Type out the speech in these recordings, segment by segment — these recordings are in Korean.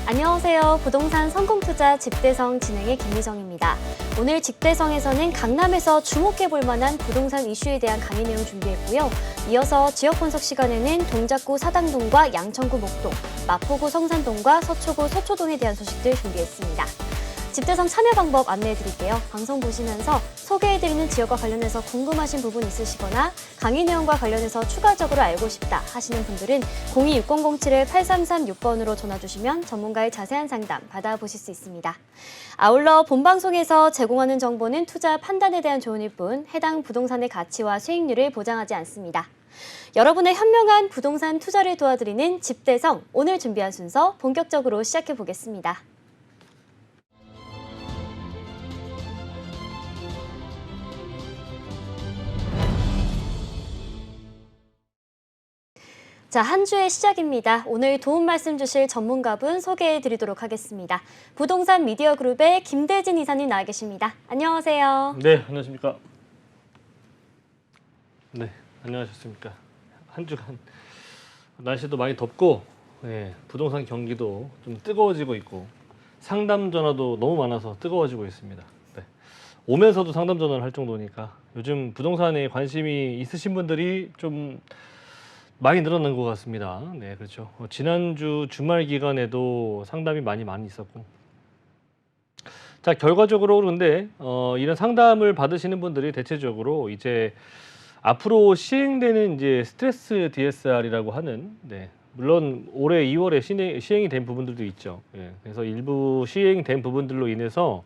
안녕하세요. 부동산 성공투자 집대성 진행의 김미정입니다. 오늘 집대성에서는 강남에서 주목해볼 만한 부동산 이슈에 대한 강의 내용 준비했고요. 이어서 지역 분석 시간에는 동작구 사당동과 양천구 목동, 마포구 성산동과 서초구 서초동에 대한 소식들 준비했습니다. 집대성 참여 방법 안내해드릴게요. 방송 보시면서 소개해드리는 지역과 관련해서 궁금하신 부분 있으시거나 강의 내용과 관련해서 추가적으로 알고 싶다 하시는 분들은 026007-8336번으로 전화주시면 전문가의 자세한 상담 받아보실 수 있습니다. 아울러 본방송에서 제공하는 정보는 투자 판단에 대한 조언일 뿐 해당 부동산의 가치와 수익률을 보장하지 않습니다. 여러분의 현명한 부동산 투자를 도와드리는 집대성, 오늘 준비한 순서 본격적으로 시작해보겠습니다. 자, 한 주의 시작입니다. 오늘 도움 말씀 주실 전문가분 소개해드리도록 하겠습니다. 부동산 미디어 그룹의 김대진 이사님 나와 계십니다. 안녕하세요. 네, 안녕하십니까. 네, 안녕하셨습니까. 한 주간 날씨도 많이 덥고 부동산 경기도 좀 뜨거워지고 있고 상담 전화도 너무 많아서 뜨거워지고 있습니다. 네. 오면서도 상담 전화를 할 정도니까 요즘 부동산에 관심이 있으신 분들이 좀 많이 늘어난 것 같습니다. 네, 그렇죠. 지난주 주말 기간에도 상담이 많이 있었고. 자, 결과적으로 그런데 이런 상담을 받으시는 분들이 대체적으로 이제 앞으로 시행되는 이제 스트레스 DSR이라고 하는, 물론 올해 2월에 시행이 된 부분들도 있죠. 그래서 일부 시행된 부분들로 인해서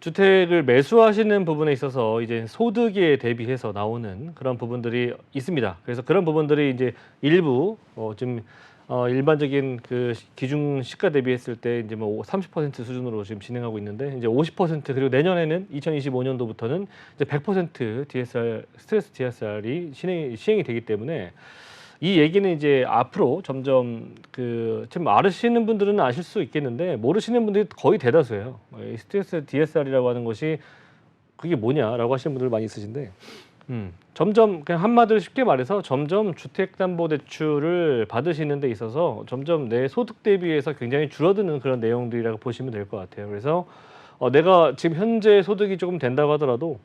주택을 매수하시는 부분에 있어서 이제 소득에 대비해서 나오는 그런 부분들이 있습니다. 그래서 그런 부분들이 이제 일부 좀 일반적인 그 기준 시가 대비했을 때 이제 뭐 30% 수준으로 지금 진행하고 있는데 이제 50% 그리고 내년에는 2025년도부터는 이제 100% DSR 스트레스 DSR이 시행이 되기 때문에 이 얘기는 이제 앞으로 점점 좀 아시는 분들은 아실 수 있겠는데 모르시는 분들이 거의 대다수예요. 이 스트레스 DSR이라고 하는 것이 그게 뭐냐라고 하시는 분들 많이 있으신데 점점 그냥 한마디로 쉽게 말해서 점점 주택담보대출을 받으시는 데 있어서 점점 내 소득 대비해서 굉장히 줄어드는 그런 내용들이라고 보시면 될 것 같아요. 그래서 내가 지금 현재 소득이 조금 된다고 하더라도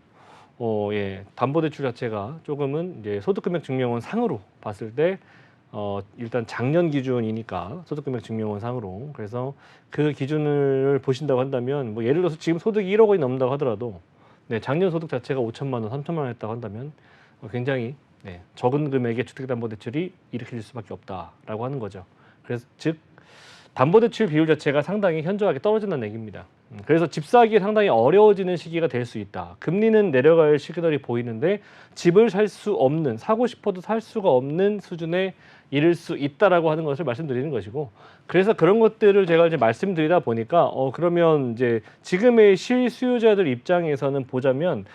담보대출 자체가 조금은 이제 소득금액 증명원 상으로 봤을 때 일단 작년 기준이니까 소득금액 증명원 상으로 그래서 그 기준을 보신다고 한다면 뭐 예를 들어서 지금 소득이 1억 원이 넘는다고 하더라도 작년 소득 자체가 5천만 원, 3천만 원 했다고 한다면 굉장히 적은 금액의 주택담보대출이 일으킬 수밖에 없다라고 하는 거죠. 그래서 즉 담보대출 비율 자체가 상당히 현저하게 떨어진다는 얘기입니다. 그래서 집 사기 상당히 어려워지는 시기가 될 수 있다. 금리는 내려갈 시그널이 보이는데 집을 살 수 없는, 사고 싶어도 살 수가 없는 수준에 이를 수 있다라고 하는 것을 말씀드리는 것이고, 그래서 그런 것들을 제가 이제 말씀드리다 보니까 그러면 이제 지금의 실수요자들 입장에서는 보자면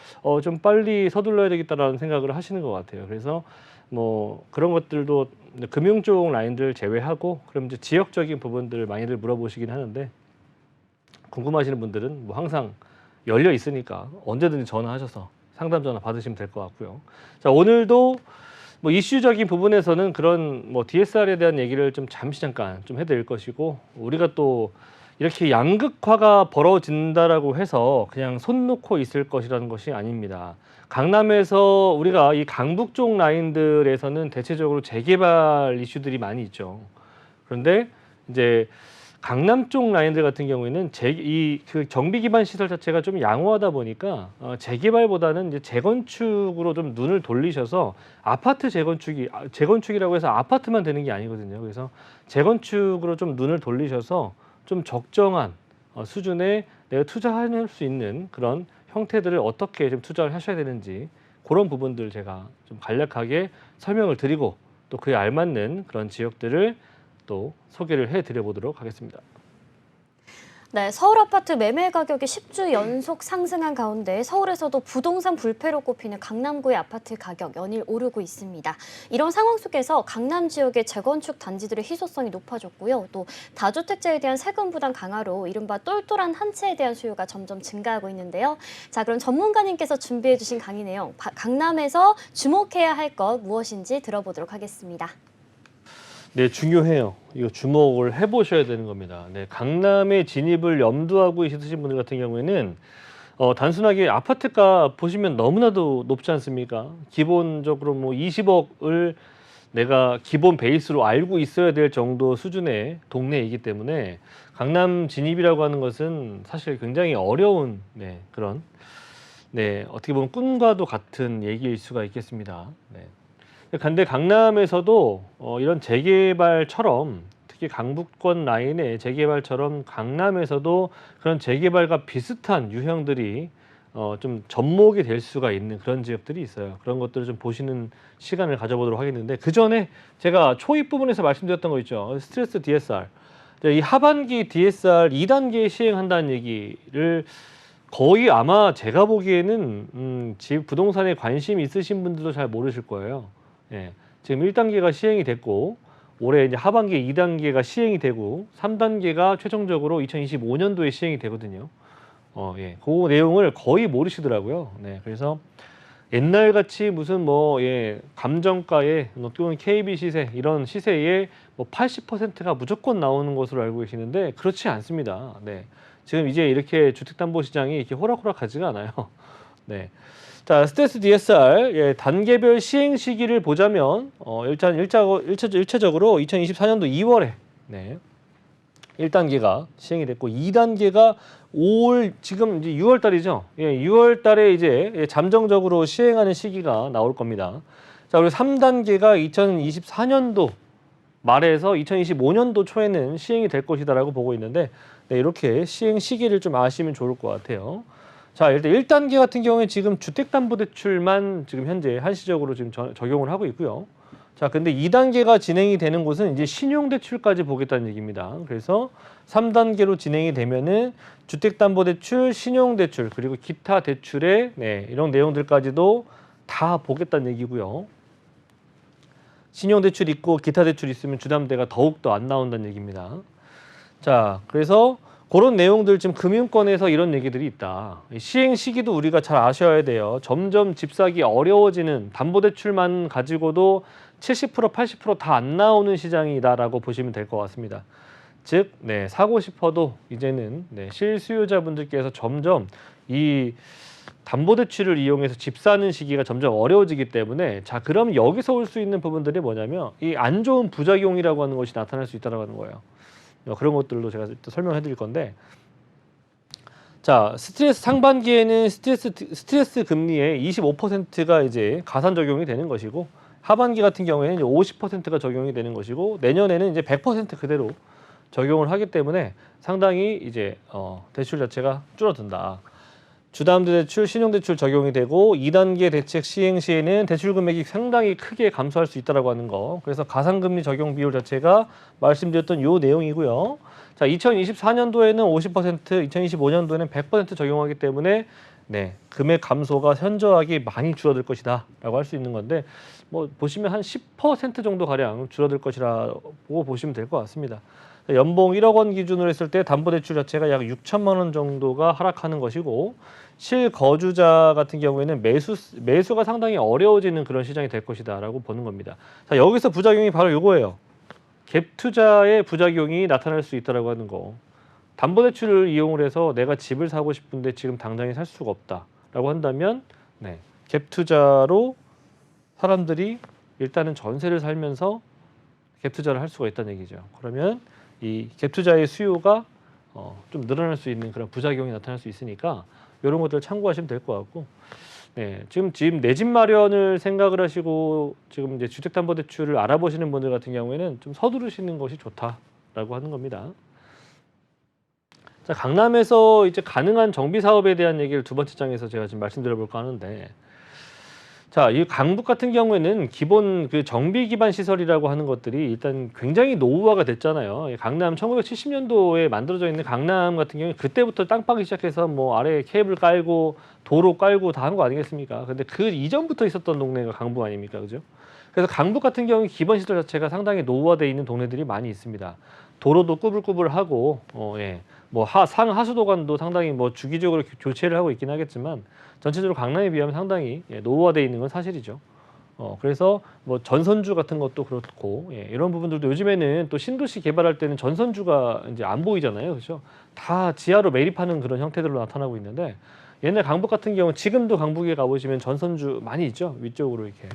좀 빨리 서둘러야 되겠다라는 생각을 하시는 것 같아요. 그래서 뭐 그런 것들도 금융 쪽 라인들 제외하고 그럼 이제 지역적인 부분들을 많이들 물어보시긴 하는데 궁금하시는 분들은 뭐 항상 열려 있으니까 언제든지 전화하셔서 상담 전화 받으시면 될 것 같고요. 자, 오늘도 뭐 이슈적인 부분에서는 그런 뭐 DSR에 대한 얘기를 좀 잠깐 좀 해드릴 것이고, 우리가 또 이렇게 양극화가 벌어진다라고 해서 그냥 손 놓고 있을 것이라는 것이 아닙니다. 강남에서 우리가 이 강북 쪽 라인들에서는 대체적으로 재개발 이슈들이 많이 있죠. 그런데 이제 강남 쪽 라인들 같은 경우에는 그 정비 기반 시설 자체가 좀 양호하다 보니까 재개발보다는 이제 재건축으로 좀 눈을 돌리셔서 아파트 재건축이라고 해서 아파트만 되는 게 아니거든요. 그래서 재건축으로 좀 눈을 돌리셔서 좀 적정한 수준에 내가 투자할 수 있는 그런 형태들을 어떻게 좀 투자를 하셔야 되는지 그런 부분들 제가 좀 간략하게 설명을 드리고 또 그에 알맞는 그런 지역들을 또 소개를 해드려 보도록 하겠습니다. 네, 서울 아파트 매매 가격이 10주 연속 상승한 가운데 서울에서도 부동산 불패로 꼽히는 강남구의 아파트 가격 연일 오르고 있습니다. 이런 상황 속에서 강남 지역의 재건축 단지들의 희소성이 높아졌고요. 또 다주택자에 대한 세금 부담 강화로 이른바 똘똘한 한 채에 대한 수요가 점점 증가하고 있는데요. 자, 그럼 전문가님께서 준비해 주신 강의 내용, 강남에서 주목해야 할 것 무엇인지 들어보도록 하겠습니다. 네, 중요해요. 이거 주목을 해보셔야 되는 겁니다. 네, 강남의 진입을 염두하고 있으신 분들 같은 경우에는 단순하게 아파트가 보시면 너무나도 높지 않습니까? 기본적으로 뭐 20억을 내가 기본 베이스로 알고 있어야 될 정도 수준의 동네이기 때문에 강남 진입이라고 하는 것은 사실 굉장히 어려운 그런 어떻게 보면 꿈과도 같은 얘기일 수가 있겠습니다. 근데 강남에서도 이런 재개발처럼 특히 강북권 라인의 재개발처럼 강남에서도 그런 재개발과 비슷한 유형들이 좀 접목이 될 수가 있는 그런 지역들이 있어요. 그런 것들을 좀 보시는 시간을 가져보도록 하겠는데 그 전에 제가 초입 부분에서 말씀드렸던 거 있죠. 스트레스 DSR. 이 하반기 DSR 2단계 시행한다는 얘기를 거의 아마 제가 보기에는 집 부동산에 관심 있으신 분들도 잘 모르실 거예요. 예, 지금 1단계가 시행이 됐고 올해 이제 하반기 2단계가 시행이 되고 3단계가 최종적으로 2025년도에 시행이 되거든요. 그 내용을 거의 모르시더라고요. 그래서 옛날 같이 무슨 감정가에 또는 KB 시세 이런 시세의 80%가 무조건 나오는 것으로 알고 계시는데 그렇지 않습니다. 지금 이제 이렇게 주택담보시장이 이렇게 호락호락하지가 않아요. 자, 스트레스 DSR 단계별 시행 시기를 보자면 일단 일차적으로 2024년도 2월에 1단계가 시행이 됐고 2단계가 5월 지금 이제 6월 달이죠. 6월 달에 이제 잠정적으로 시행하는 시기가 나올 겁니다. 자, 그리고 3단계가 2024년도 말에서 2025년도 초에는 시행이 될 것이다라고 보고 있는데 이렇게 시행 시기를 좀 아시면 좋을 것 같아요. 자, 일단 1단계 같은 경우에 지금 주택담보대출만 지금 현재 한시적으로 지금 적용을 하고 있고요. 자, 근데 2단계가 진행이 되는 곳은 이제 신용대출까지 보겠다는 얘기입니다. 그래서 3단계로 진행이 되면은 주택담보대출, 신용대출, 그리고 기타 대출의 이런 내용들까지도 다 보겠다는 얘기고요. 신용대출 있고 기타 대출 있으면 주담대가 더욱더 안 나온다는 얘기입니다. 자, 그래서 그런 내용들 지금 금융권에서 이런 얘기들이 있다. 시행 시기도 우리가 잘 아셔야 돼요. 점점 집 사기 어려워지는 담보대출만 가지고도 70% 80% 다 안 나오는 시장이다라고 보시면 될 것 같습니다. 즉, 사고 싶어도 이제는 실수요자분들께서 점점 이 담보대출을 이용해서 집 사는 시기가 점점 어려워지기 때문에 자, 그럼 여기서 올 수 있는 부분들이 뭐냐면 이 안 좋은 부작용이라고 하는 것이 나타날 수 있다고 하는 거예요. 그런 것들도 제가 또 설명해 드릴 건데 자, 스트레스 상반기에는 스트레스 금리의 25%가 이제 가산 적용이 되는 것이고 하반기 같은 경우에는 이제 50%가 적용이 되는 것이고 내년에는 이제 100% 그대로 적용을 하기 때문에 상당히 이제 대출 자체가 줄어든다. 주담대출, 신용대출 적용이 되고 2단계 대책 시행 시에는 대출 금액이 상당히 크게 감소할 수 있다고 하는 거. 그래서 가상금리 적용 비율 자체가 말씀드렸던 요 내용이고요. 자, 2024년도에는 50%, 2025년도에는 100% 적용하기 때문에 금액 감소가 현저하게 많이 줄어들 것이다 라고 할 수 있는 건데 보시면 한 10% 정도 가량 줄어들 것이라고 보시면 될 것 같습니다. 연봉 1억 원 기준으로 했을 때 담보대출 자체가 약 6천만 원 정도가 하락하는 것이고 실거주자 같은 경우에는 매수가 상당히 어려워지는 그런 시장이 될 것이다라고 보는 겁니다. 자, 여기서 부작용이 바로 이거예요. 갭 투자의 부작용이 나타날 수 있다라고 하는 거. 담보대출을 이용을 해서 내가 집을 사고 싶은데 지금 당장에 살 수가 없다라고 한다면 갭 투자로 사람들이 일단은 전세를 살면서 갭 투자를 할 수가 있다는 얘기죠. 그러면 이 갭 투자의 수요가 좀 늘어날 수 있는 그런 부작용이 나타날 수 있으니까 이런 것들 참고하시면 될 것 같고 지금 내 집 마련을 생각을 하시고 지금 이제 주택담보대출을 알아보시는 분들 같은 경우에는 좀 서두르시는 것이 좋다라고 하는 겁니다. 자, 강남에서 이제 가능한 정비 사업에 대한 얘기를 두 번째 장에서 제가 지금 말씀드려볼까 하는데 자, 이 강북 같은 경우에는 기본 그 정비 기반 시설이라고 하는 것들이 일단 굉장히 노후화가 됐잖아요. 강남 1970년도에 만들어져 있는 강남 같은 경우에 그때부터 땅 파기 시작해서 아래에 케이블 깔고 도로 깔고 다 한 거 아니겠습니까? 근데 그 이전부터 있었던 동네가 강북 아닙니까? 그죠? 그래서 강북 같은 경우에 기본 시설 자체가 상당히 노후화되어 있는 동네들이 많이 있습니다. 도로도 꾸불꾸불하고 상하수도관도 상당히 주기적으로 교체를 하고 있긴 하겠지만 전체적으로 강남에 비하면 상당히 노후화되어 있는 건 사실이죠. 그래서 뭐 전선주 같은 것도 그렇고 이런 부분들도 요즘에는 또 신도시 개발할 때는 전선주가 이제 안 보이잖아요, 그렇죠? 다 지하로 매립하는 그런 형태들로 나타나고 있는데 옛날 강북 같은 경우 지금도 강북에 가보시면 전선주 많이 있죠, 위쪽으로 이렇게.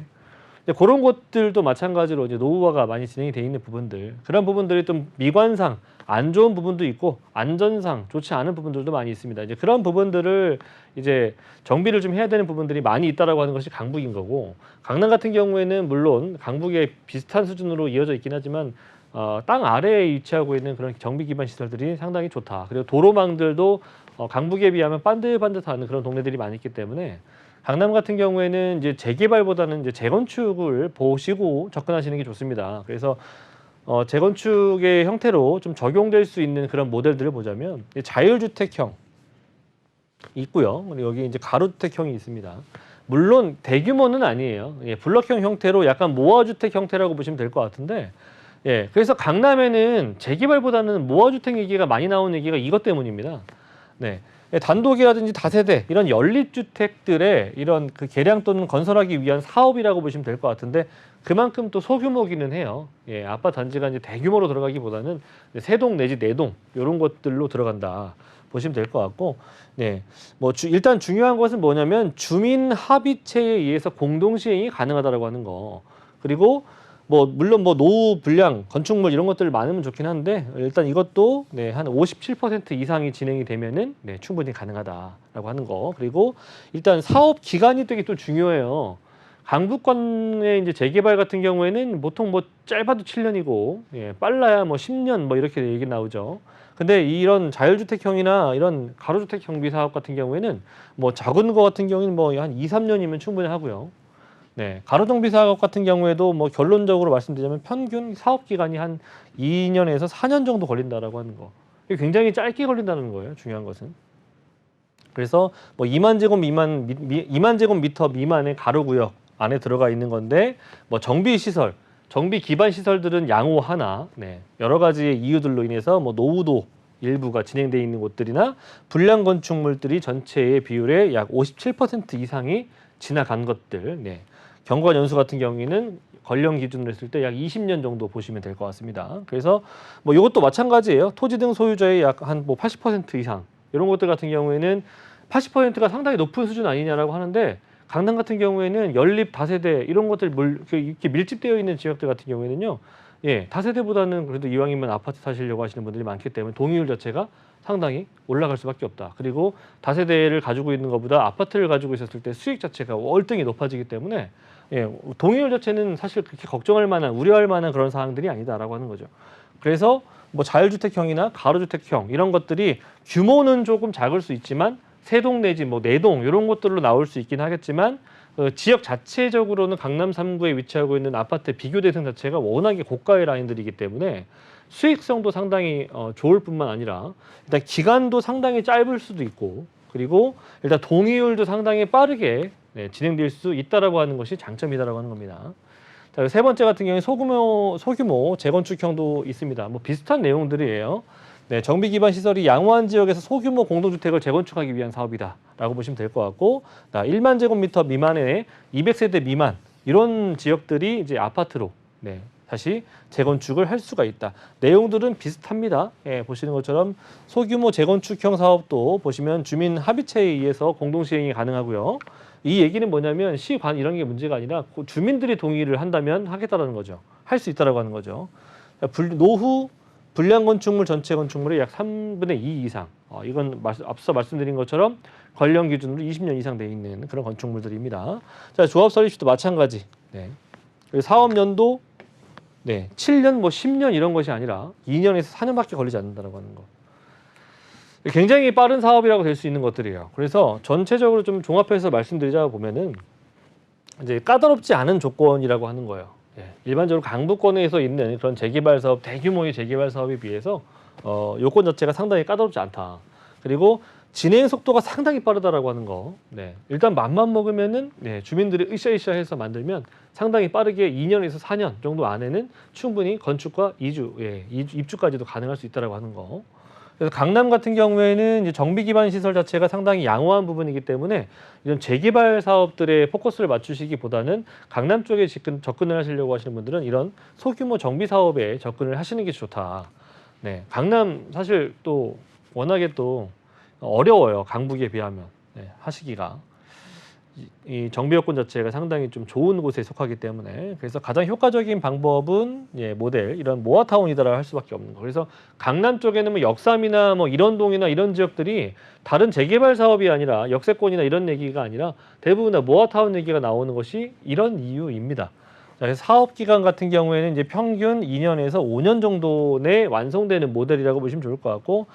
근데 그런 것들도 마찬가지로 이제 노후화가 많이 진행이 돼 있는 부분들, 그런 부분들이 좀 미관상 안 좋은 부분도 있고 안전상 좋지 않은 부분들도 많이 있습니다. 이제 그런 부분들을 이제 정비를 좀 해야 되는 부분들이 많이 있다라고 하는 것이 강북인 거고, 강남 같은 경우에는 물론 강북에 비슷한 수준으로 이어져 있긴 하지만 땅 아래에 위치하고 있는 그런 정비 기반 시설들이 상당히 좋다. 그리고 도로망들도 강북에 비하면 반듯반듯한 그런 동네들이 많이 있기 때문에 강남 같은 경우에는 이제 재개발보다는 이제 재건축을 보시고 접근하시는 게 좋습니다. 그래서 재건축의 형태로 좀 적용될 수 있는 그런 모델들을 보자면 자율주택형 있고요. 그리고 여기 이제 가로주택형이 있습니다. 물론 대규모는 아니에요. 블럭형 형태로 약간 모아주택 형태라고 보시면 될 것 같은데, 그래서 강남에는 재개발보다는 모아주택 얘기가 많이 나오는 얘기가 이것 때문입니다. 네. 단독이라든지 다세대 이런 연립주택들의 이런 그 개량 또는 건설하기 위한 사업이라고 보시면 될 것 같은데, 그만큼 또 소규모기는 해요. 아파트 단지가 이제 대규모로 들어가기보다는 세 동 내지 네 동 이런 것들로 들어간다 보시면 될 것 같고, 뭐 일단 중요한 것은 뭐냐면 주민 합의체에 의해서 공동 시행이 가능하다라고 하는 거. 그리고 뭐 물론 뭐 노후 불량 건축물 이런 것들 많으면 좋긴 한데, 일단 이것도 한 57% 이상이 진행이 되면은 충분히 가능하다라고 하는 거. 그리고 일단 사업 기간이 되게 또 중요해요. 강북권의 이제 재개발 같은 경우에는 보통 뭐 짧아도 7년이고 빨라야 뭐 10년 뭐 이렇게 얘기 나오죠. 근데 이런 자율주택형이나 이런 가로주택 경비 사업 같은 경우에는 뭐 작은 거 같은 경우에는 뭐 한 2, 3년이면 충분히 하고요. 가로정비 사업 같은 경우에도 뭐 결론적으로 말씀드리자면 평균 사업 기간이 한 2년에서 4년 정도 걸린다라고 하는 거. 이게 굉장히 짧게 걸린다는 거예요. 중요한 것은. 그래서 뭐 2만 제곱미터 미만의 가로구역 안에 들어가 있는 건데, 뭐 정비 시설, 정비 기반 시설들은 양호 하나, 여러 가지의 이유들로 인해서 뭐 노후도 일부가 진행되어 있는 곳들이나 불량 건축물들이 전체의 비율의 약 57% 이상이 지나간 것들, 경과 연수 같은 경우에는 권령 기준으로 했을 때 약 20년 정도 보시면 될 것 같습니다. 그래서 뭐 이것도 마찬가지예요. 토지 등 소유자의 약 한 뭐 80% 이상 이런 것들 같은 경우에는 80%가 상당히 높은 수준 아니냐라고 하는데, 강남 같은 경우에는 연립 다세대 이런 것들 이렇게 밀집되어 있는 지역들 같은 경우에는요, 다세대보다는 그래도 이왕이면 아파트 사시려고 하시는 분들이 많기 때문에 동의율 자체가 상당히 올라갈 수밖에 없다. 그리고 다세대를 가지고 있는 것보다 아파트를 가지고 있었을 때 수익 자체가 월등히 높아지기 때문에 동의율 자체는 사실 그렇게 걱정할 만한, 우려할 만한 그런 사항들이 아니다라고 하는 거죠. 그래서 뭐 자율주택형이나 가로주택형 이런 것들이 규모는 조금 작을 수 있지만 세 동 내지 뭐 네 동 이런 것들로 나올 수 있긴 하겠지만, 지역 자체적으로는 강남 3구에 위치하고 있는 아파트 비교 대상 자체가 워낙에 고가의 라인들이기 때문에 수익성도 상당히 좋을 뿐만 아니라 일단 기간도 상당히 짧을 수도 있고, 그리고 일단 동의율도 상당히 빠르게 진행될 수 있다라고 하는 것이 장점이다라고 하는 겁니다. 자, 세 번째 같은 경우에 소규모 재건축형도 있습니다. 뭐 비슷한 내용들이에요. 정비 기반 시설이 양호한 지역에서 소규모 공동주택을 재건축하기 위한 사업이다라고 보시면 될 것 같고, 1만 제곱미터 미만의 200세대 미만 이런 지역들이 이제 아파트로 다시 재건축을 할 수가 있다. 내용들은 비슷합니다. 보시는 것처럼 소규모 재건축형 사업도 보시면 주민 합의체에 의해서 공동 시행이 가능하고요. 이 얘기는 뭐냐면 시관 이런 게 문제가 아니라 주민들이 동의를 한다면 하겠다라는 거죠. 할 수 있다라고 하는 거죠. 노후 불량 건축물 전체 건축물의 약 3분의 2 이상. 이건 앞서 말씀드린 것처럼 권령 기준으로 20년 이상 돼 있는 그런 건축물들입니다. 자, 조합 설립시도 마찬가지. 사업 연도 7년 뭐 10년 이런 것이 아니라 2년에서 4년밖에 걸리지 않는다라고 하는 거. 굉장히 빠른 사업이라고 될 수 있는 것들이에요. 그래서 전체적으로 좀 종합해서 말씀드리자 보면은 이제 까다롭지 않은 조건이라고 하는 거예요. 일반적으로 강북권에서 있는 그런 재개발 사업, 대규모의 재개발 사업에 비해서 요건 자체가 상당히 까다롭지 않다. 그리고 진행 속도가 상당히 빠르다라고 하는 거. 일단 맘만 먹으면은 주민들이 으쌰으쌰해서 만들면 상당히 빠르게 2년에서 4년 정도 안에는 충분히 건축과 입주까지도 가능할 수 있다라고 하는 거. 그래서 강남 같은 경우에는 이제 정비 기반 시설 자체가 상당히 양호한 부분이기 때문에 이런 재개발 사업들의 포커스를 맞추시기보다는 강남 쪽에 접근을 하시려고 하시는 분들은 이런 소규모 정비 사업에 접근을 하시는 게 좋다. 네, 강남 사실 또 워낙에 또 어려워요. 강북에 비하면 하시기가. 이 정비 여건 자체가 상당히 좀 좋은 곳에 속하기 때문에 그래서 가장 효과적인 방법은 모델 이런 모아타운이다라고 할 수밖에 없는 거. 그래서 강남 쪽에는 뭐 역삼이나 뭐 이런동이나 이런 지역들이 다른 재개발 사업이 아니라 역세권이나 이런 얘기가 아니라 대부분 다 모아타운 얘기가 나오는 것이 이런 이유입니다. 자, 그래서 사업 기간 같은 경우에는 이제 평균 2년에서 5년 정도 내에 완성되는 모델이라고 보시면 좋을 것 같고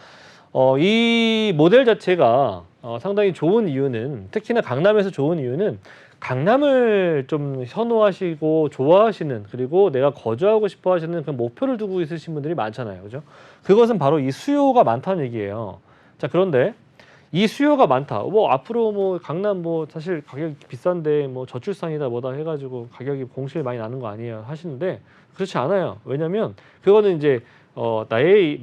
이 모델 자체가 상당히 좋은 이유는 특히나 강남에서 좋은 이유는 강남을 좀 선호하시고 좋아하시는 그리고 내가 거주하고 싶어 하시는 그 목표를 두고 있으신 분들이 많잖아요. 그죠? 그것은 바로 이 수요가 많다는 얘기예요. 자, 그런데 이 수요가 많다. 뭐 앞으로 뭐 강남 뭐 사실 가격이 비싼데 뭐 저출산이다 뭐다 해가지고 가격이 공실 많이 나는 거 아니에요 하시는데 그렇지 않아요. 왜냐면 그거는 이제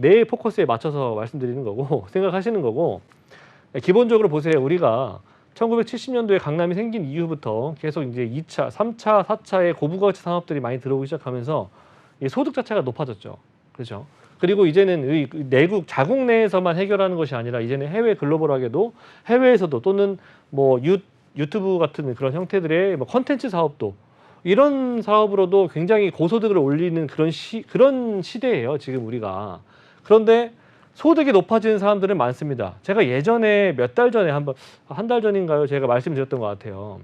내 포커스에 맞춰서 말씀드리는 거고 생각하시는 거고 기본적으로 보세요. 우리가 1970년도에 강남이 생긴 이후부터 계속 이제 2차, 3차, 4차의 고부가치 산업들이 많이 들어오기 시작하면서 이 소득 자체가 높아졌죠. 그렇죠? 그리고 이제는 내국 자국 내에서만 해결하는 것이 아니라 이제는 해외 글로벌하게도 해외에서도 또는 뭐 유튜브 같은 그런 형태들의 뭐 컨텐츠 사업도 이런 사업으로도 굉장히 고소득을 올리는 그런 시대예요, 지금 우리가. 그런데 소득이 높아지는 사람들은 많습니다. 제가 예전에 몇 달 전에 한 달 전인가요? 제가 말씀드렸던 것 같아요.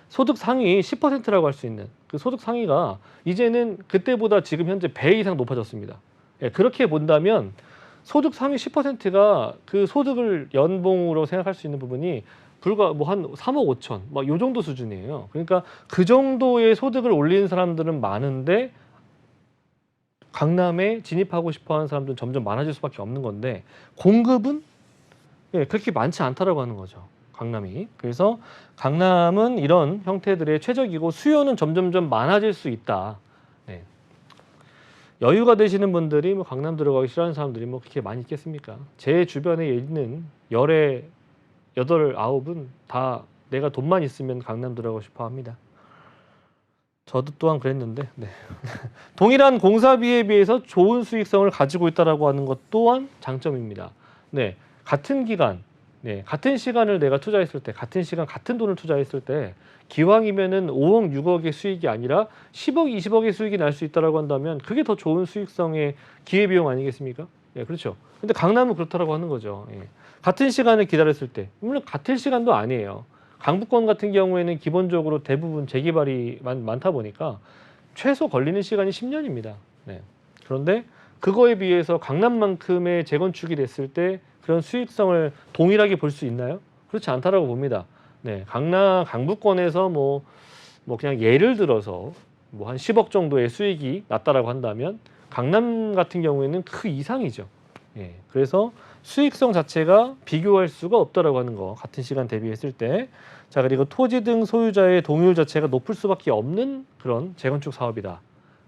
소득 상위 10%라고 할 수 있는 그 소득 상위가 이제는 그때보다 지금 현재 배 이상 높아졌습니다. 그렇게 본다면 소득 상위 10%가 그 소득을 연봉으로 생각할 수 있는 부분이 불과 뭐 한 3억 5천 막 요 정도 수준이에요. 그러니까 그 정도의 소득을 올리는 사람들은 많은데 강남에 진입하고 싶어하는 사람들은 점점 많아질 수밖에 없는 건데 공급은 그렇게 많지 않다라고 하는 거죠. 강남이. 그래서 강남은 이런 형태들의 최적이고 수요는 점점점 많아질 수 있다. 네. 여유가 되시는 분들이 뭐 강남 들어가기 싫어하는 사람들이 뭐 그렇게 많이 있겠습니까? 제 주변에 있는 열의 8, 9은 다 내가 돈만 있으면 강남 들어가고 싶어 합니다. 저도 또한 그랬는데 동일한 공사비에 비해서 좋은 수익성을 가지고 있다라고 하는 것 또한 장점입니다. 네, 같은 기간, 같은 시간을 내가 투자했을 때, 같은 시간, 같은 돈을 투자했을 때 기왕이면은 5억, 6억의 수익이 아니라 10억, 20억의 수익이 날 수 있다라고 한다면 그게 더 좋은 수익성의 기회비용 아니겠습니까? 그렇죠. 근데 강남은 그렇다라고 하는 거죠. 같은 시간을 기다렸을 때, 물론 같은 시간도 아니에요. 강북권 같은 경우에는 기본적으로 대부분 재개발이 많다 보니까 최소 걸리는 시간이 10년입니다. 그런데 그거에 비해서 강남만큼의 재건축이 됐을 때 그런 수익성을 동일하게 볼 수 있나요? 그렇지 않다라고 봅니다. 강북권에서 뭐 그냥 예를 들어서 뭐 한 10억 정도의 수익이 났다라고 한다면 강남 같은 경우에는 그 이상이죠. 그래서 수익성 자체가 비교할 수가 없다라고 하는 거 같은 시간 대비했을 때. 자, 그리고 토지 등 소유자의 동의율 자체가 높을 수밖에 없는 그런 재건축 사업이다.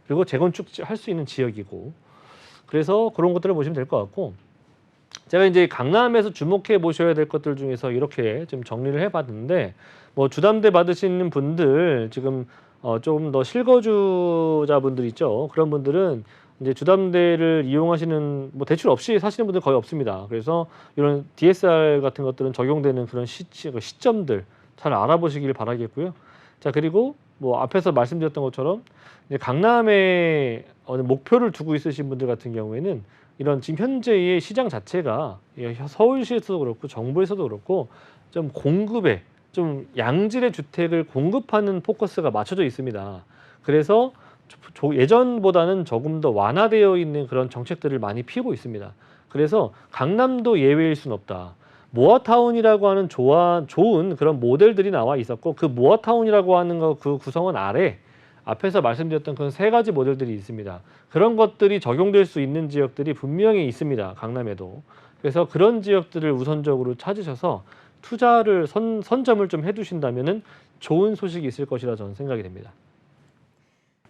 그리고 재건축 할 수 있는 지역이고 그래서 그런 것들을 보시면 될 것 같고 제가 이제 강남에서 주목해 보셔야 될 것들 중에서 이렇게 좀 정리를 해봤는데 뭐 주담대 받으시는 분들 지금 조금 더 실거주자분들 있죠. 그런 분들은 이제 주담대를 이용하시는 뭐 대출 없이 사시는 분들 거의 없습니다. 그래서 이런 DSR 같은 것들은 적용되는 그런 시점들 잘 알아보시길 바라겠고요. 자, 그리고 뭐 앞에서 말씀드렸던 것처럼 이제 강남에 목표를 두고 있으신 분들 같은 경우에는 이런 지금 현재의 시장 자체가 서울시에서도 그렇고 정부에서도 그렇고 좀 공급에 좀 양질의 주택을 공급하는 포커스가 맞춰져 있습니다. 그래서 예전보다는 조금 더 완화되어 있는 그런 정책들을 많이 피우고 있습니다. 그래서 강남도 예외일 수는 없다. 모아타운이라고 하는 좋은 그런 모델들이 나와 있었고 그 모아타운이라고 하는 그 구성원 아래 앞에서 말씀드렸던 그런 3가지 모델들이 있습니다. 그런 것들이 적용될 수 있는 지역들이 분명히 있습니다. 강남에도. 그래서 그런 지역들을 우선적으로 찾으셔서 투자를 선점을 좀 해두신다면은 좋은 소식이 있을 것이라 저는 생각이 됩니다.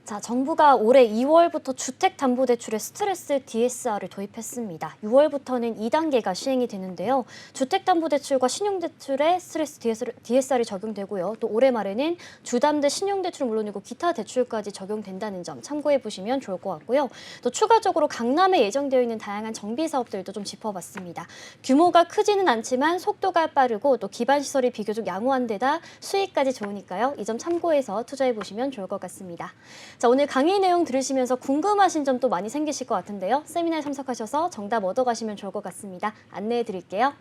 자, 정부가 올해 2월부터 주택담보대출에 스트레스 DSR을 도입했습니다. 6월부터는 2단계가 시행이 되는데요. 주택담보대출과 신용대출에 스트레스 DSR이 적용되고요. 또 올해 말에는 주담대 신용대출은 물론이고 기타 대출까지 적용된다는 점 참고해 보시면 좋을 것 같고요. 또 추가적으로 강남에 예정되어 있는 다양한 정비 사업들도 좀 짚어봤습니다. 규모가 크지는 않지만 속도가 빠르고 또 기반 시설이 비교적 양호한 데다 수익까지 좋으니까요. 이 점 참고해서 투자해 보시면 좋을 것 같습니다. 자, 오늘 강의 내용 들으시면서 궁금하신 점도 많이 생기실 것 같은데요. 세미나에 참석하셔서 정답 얻어가시면 좋을 것 같습니다. 안내해 드릴게요.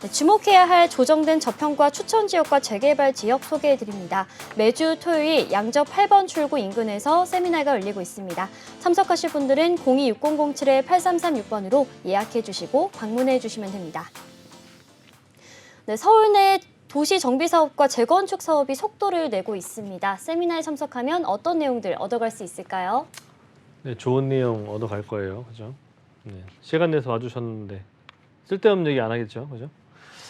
네, 주목해야 할 조정된 저평가 추천 지역과 재개발 지역 소개해 드립니다. 매주 토요일 양적 8번 출구 인근에서 세미나가 열리고 있습니다. 참석하실 분들은 026007-8336번으로 예약해 주시고 방문해 주시면 됩니다. 네, 서울 내 도시 정비 사업과 재건축 사업이 속도를 내고 있습니다. 세미나에 참석하면 어떤 내용들 얻어갈 수 있을까요? 네, 좋은 내용 얻어갈 거예요. 그죠? 네, 시간 내서 와주셨는데 쓸데없는 얘기 안 하겠죠. 그죠?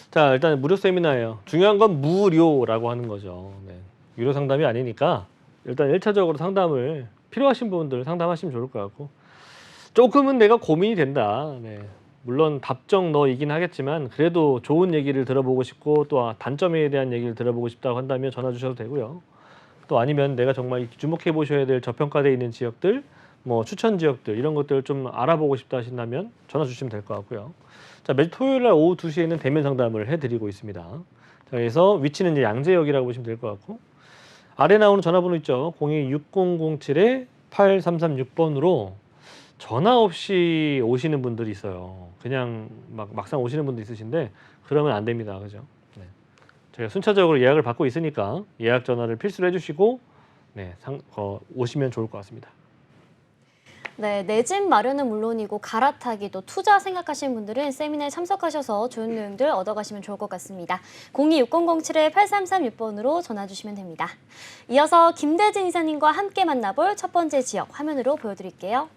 자, 일단 무료 세미나예요. 중요한 건 무료라고 하는 거죠. 네, 유료 상담이 아니니까 일단 1차적으로 상담을 필요하신 분들 상담하시면 좋을 것 같고 조금은 내가 고민이 된다. 네. 물론 답정 너이긴 하겠지만 그래도 좋은 얘기를 들어보고 싶고 또 단점에 대한 얘기를 들어보고 싶다고 한다면 전화 주셔도 되고요. 또 아니면 내가 정말 주목해 보셔야 될 저평가되어 있는 지역들, 뭐 추천 지역들 이런 것들을 좀 알아보고 싶다 하신다면 전화 주시면 될 것 같고요. 자, 매주 토요일 날 오후 2시에는 대면 상담을 해드리고 있습니다. 자, 그래서 위치는 이제 양재역이라고 보시면 될 것 같고 아래 나오는 전화번호 있죠. 026007-8336번으로 전화 없이 오시는 분들이 있어요. 그냥 막상 오시는 분도 있으신데 그러면 안 됩니다. 그죠? 네. 저희가 순차적으로 예약을 받고 있으니까 예약 전화를 필수로 해주시고 네, 오시면 좋을 것 같습니다. 네, 내 집 마련은 물론이고 갈아타기 또 투자 생각하시는 분들은 세미나에 참석하셔서 좋은 내용들 얻어가시면 좋을 것 같습니다. 026007-8336번으로 전화 주시면 됩니다. 이어서 김대진 이사님과 함께 만나볼 첫 번째 지역 화면으로 보여드릴게요.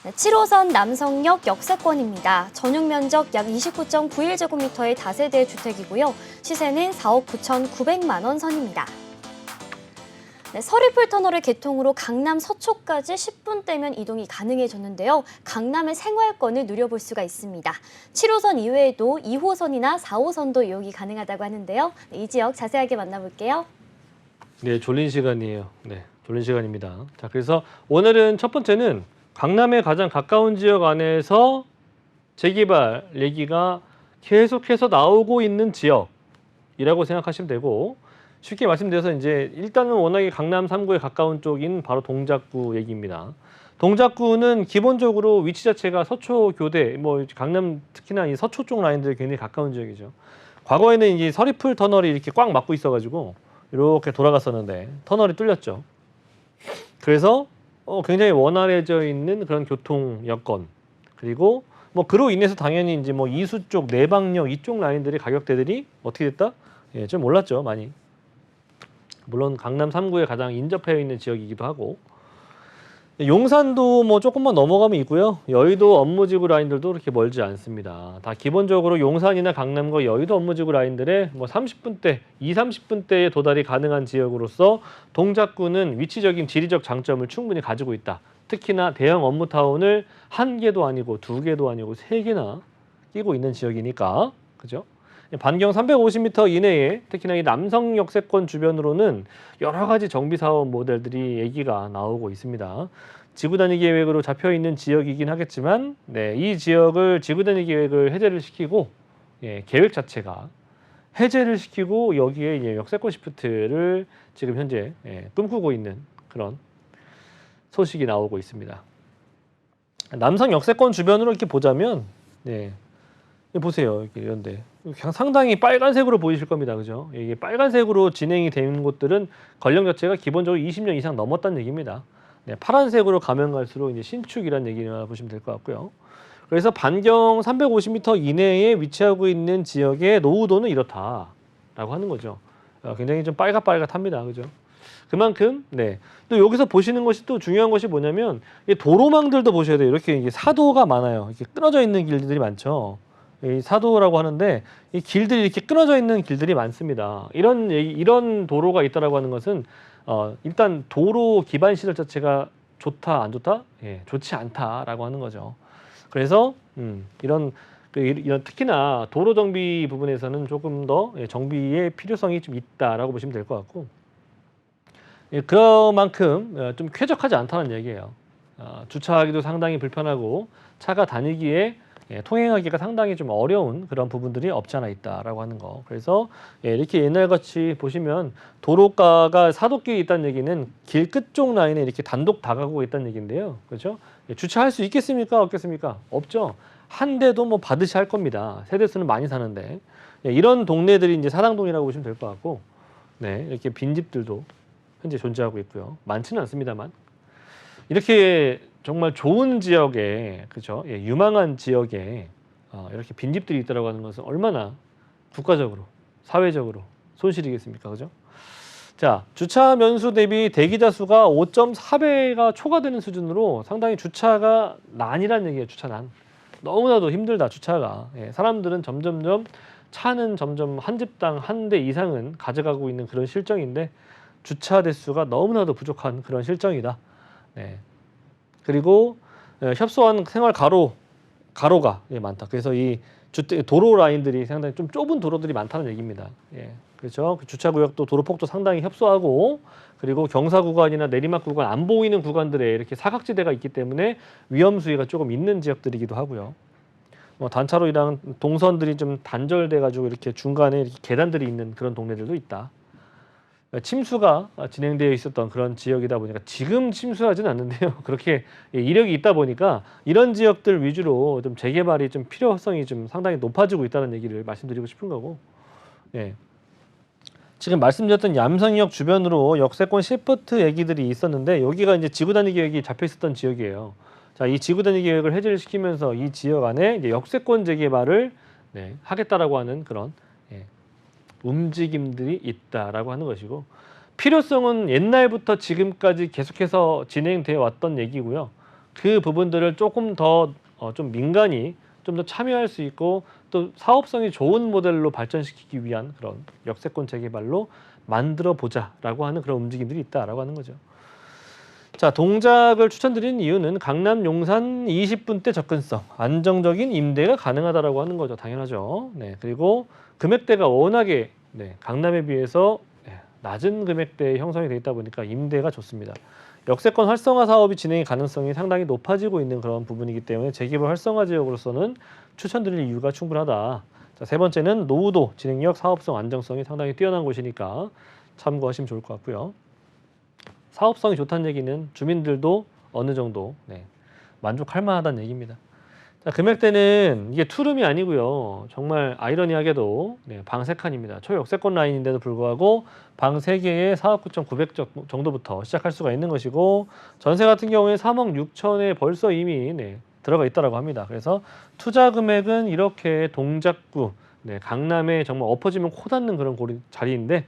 네, 7호선 남성역 역세권입니다. 전용 면적 약 29.91제곱미터의 다세대 주택이고요. 시세는 4억 9,900만 원 선입니다. 네, 서리풀 터널의 개통으로 강남 서초까지 10분대면 이동이 가능해졌는데요. 강남의 생활권을 누려볼 수가 있습니다. 7호선 이외에도 2호선이나 4호선도 이용이 가능하다고 하는데요. 네, 이 지역 자세하게 만나볼게요. 네, 졸린 시간이에요. 네, 졸린 시간입니다. 자, 그래서 오늘은 첫 번째는 강남에 가장 가까운 지역 안에서 재개발 얘기가 계속해서 나오고 있는 지역이라고 생각하시면 되고 쉽게 말씀드려서 이제 일단은 워낙에 강남 3구에 가까운 쪽인 바로 동작구 얘기입니다. 동작구는 기본적으로 위치 자체가 서초 교대, 뭐 강남 특히나 이 서초 쪽 라인들이 굉장히 가까운 지역이죠. 과거에는 이제 서리풀 터널이 이렇게 꽉 막고 있어가지고 이렇게 돌아갔었는데 터널이 뚫렸죠. 그래서 굉장히 원활해져 있는 그런 교통 여건 그리고 뭐 그로 인해서 당연히 이제 뭐 이수 쪽 내방역 이쪽 라인들의 가격대들이 어떻게 됐다? 예, 좀 올랐죠 많이. 물론 강남 3구에 가장 인접해 있는 지역이기도 하고 용산도 뭐 조금만 넘어가면 있고요. 여의도 업무지구 라인들도 그렇게 멀지 않습니다. 다 기본적으로 용산이나 강남과 여의도 업무지구 라인들의 뭐 30분대, 30분대에 도달이 가능한 지역으로서 동작구는 위치적인 지리적 장점을 충분히 가지고 있다. 특히나 대형 업무타운을 한 개도 아니고 두 개도 아니고 세 개나 끼고 있는 지역이니까 그죠? 반경 350m 이내에 특히나 이 남성 역세권 주변으로는 여러 가지 정비 사업 모델들이 얘기가 나오고 있습니다. 지구단위 계획으로 잡혀 있는 지역이긴 하겠지만, 네, 이 지역을 지구단위 계획을 해제를 시키고, 예, 계획 자체가 해제를 시키고 여기에 이제 역세권 시프트를 지금 현재 꿈꾸고 있는 그런 소식이 나오고 있습니다. 남성 역세권 주변으로 이렇게 보자면, 네. 보세요. 이런데 그냥 상당히 빨간색으로 보이실 겁니다. 그죠? 이게 빨간색으로 진행이 되는 곳들은 권력 자체가 기본적으로 20년 이상 넘었다는 얘기입니다. 네, 파란색으로 가면 갈수록 이제 신축이라는 얘기를 보시면 될 것 같고요. 그래서 반경 350m 이내에 위치하고 있는 지역의 노후도는 이렇다라고 하는 거죠. 굉장히 좀 빨갛합니다. 그죠? 그만큼 네. 또 여기서 보시는 것이 또 중요한 것이 뭐냐면 도로망들도 보셔야 돼요. 이렇게 이게 사도가 많아요. 이렇게 끊어져 있는 길들이 많죠. 이 사도라고 하는데 이 길들이 이렇게 끊어져 있는 길들이 많습니다. 이런 도로가 있다라고 하는 것은 일단 도로 기반 시설 자체가 좋다 안 좋다? 예, 좋지 않다라고 하는 거죠. 그래서 이런 특히나 도로 정비 부분에서는 조금 더 정비의 필요성이 좀 있다라고 보시면 될 것 같고, 예, 그만큼 좀 쾌적하지 않다는 얘기예요. 주차하기도 상당히 불편하고 차가 다니기에 통행하기가 상당히 좀 어려운 그런 부분들이 없지 않아 있다라고 하는 거. 그래서 이렇게 옛날같이 보시면 도로가가 사도길이 있다는 얘기는 길 끝쪽 라인에 이렇게 단독 다가오고 있다는 얘기인데요. 그렇죠? 주차할 수 있겠습니까? 없겠습니까? 없죠. 한 대도 뭐 받으시 할 겁니다. 세대수는 많이 사는데. 이런 동네들이 이제 사당동이라고 보시면 될 것 같고, 네, 이렇게 빈집들도 현재 존재하고 있고요. 많지는 않습니다만. 이렇게 정말 좋은 지역에, 그죠? 예, 유망한 지역에 이렇게 빈집들이 있다라고 하는 것은 얼마나 국가적으로, 사회적으로 손실이겠습니까, 그죠? 자, 주차 면수 대비 대기자 수가 5.4배가 초과되는 수준으로 상당히 주차가 난이란 얘기예요. 주차난. 너무나도 힘들다, 주차가. 예, 사람들은 차는 점점 한 집당 한 대 이상은 가져가고 있는 그런 실정인데 주차 대수가 너무나도 부족한 그런 실정이다. 네. 그리고 협소한 생활 가로가 많다. 그래서 이 도로 라인들이 상당히 좀 좁은 도로들이 많다는 얘기입니다. 예. 그렇죠. 그 주차 구역도 도로폭도 상당히 협소하고, 그리고 경사 구간이나 내리막 구간 안 보이는 구간들에 이렇게 사각지대가 있기 때문에 위험 수위가 조금 있는 지역들이기도 하고요. 단차로이랑 동선들이 좀 단절돼 가지고 이렇게 중간에 이렇게 계단들이 있는 그런 동네들도 있다. 침수가 진행되어 있었던 그런 지역이다 보니까 지금 침수하지는 않는데요. 그렇게 이력이 있다 보니까 이런 지역들 위주로 좀 재개발이 좀 필요성이 좀 상당히 높아지고 있다는 얘기를 말씀드리고 싶은 거고. 예. 지금 말씀드렸던 얌성역 주변으로 역세권 시프트 얘기들이 있었는데 여기가 이제 지구단위 계획이 잡혀 있었던 지역이에요. 자, 이 지구단위 계획을 해제를 시키면서 이 지역 안에 이제 역세권 재개발을 하겠다라고 하는 그런 움직임들이 있다라고 하는 것이고, 필요성은 옛날부터 지금까지 계속해서 진행되어 왔던 얘기고요. 그 부분들을 조금 더 좀 민간이 좀 더 참여할 수 있고 또 사업성이 좋은 모델로 발전시키기 위한 그런 역세권 재개발로 만들어 보자라고 하는 그런 움직임들이 있다라고 하는 거죠. 자, 동작을 추천드리는 이유는 강남 용산 20분대 접근성, 안정적인 임대가 가능하다라고 하는 거죠. 당연하죠. 네, 그리고 금액대가 워낙에 강남에 비해서 낮은 금액대에 형성이 되어 있다 보니까 임대가 좋습니다. 역세권 활성화 사업이 진행의 가능성이 상당히 높아지고 있는 그런 부분이기 때문에 재개발 활성화 지역으로서는 추천드릴 이유가 충분하다. 자, 세 번째는 노후도 진행력, 사업성, 안정성이 상당히 뛰어난 곳이니까 참고하시면 좋을 것 같고요. 사업성이 좋다는 얘기는 주민들도 어느 정도 만족할 만하다는 얘기입니다. 자, 금액대는 이게 투룸이 아니고요. 정말 아이러니하게도 방 3칸입니다. 초역세권 라인인데도 불구하고 방 3개에 4억 9,900 정도부터 시작할 수가 있는 것이고, 전세 같은 경우에 3억 6천에 벌써 이미 들어가 있다고 합니다. 그래서 투자 금액은 이렇게 동작구, 강남에 정말 엎어지면 코 닿는 그런 자리인데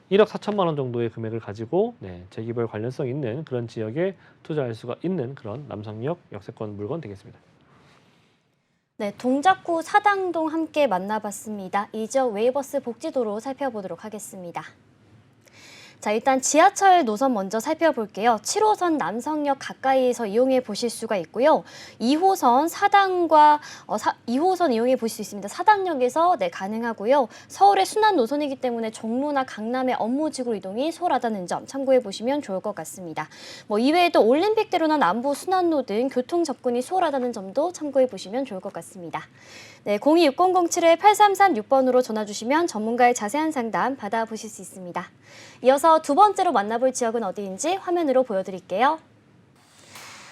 1억 4천만 원 정도의 금액을 가지고 재개발 관련성 있는 그런 지역에 투자할 수가 있는 그런 남성역 역세권 물건 되겠습니다. 네, 동작구 사당동 함께 만나봤습니다. 이 지역 웨이버스 복지도로 살펴보도록 하겠습니다. 자, 일단 지하철 노선 먼저 살펴볼게요. 7호선 남성역 가까이에서 이용해 보실 수가 있고요. 2호선 사당과 2호선 이용해 보실 수 있습니다. 사당역에서 가능하고요. 서울의 순환 노선이기 때문에 종로나 강남의 업무지구 이동이 수월하다는 점 참고해 보시면 좋을 것 같습니다. 이외에도 올림픽대로나 남부 순환로 등 교통 접근이 수월하다는 점도 참고해 보시면 좋을 것 같습니다. 네, 026007-8336번으로 전화 주시면 전문가의 자세한 상담 받아보실 수 있습니다. 이어서 두 번째로 만나볼 지역은 어디인지 화면으로 보여드릴게요.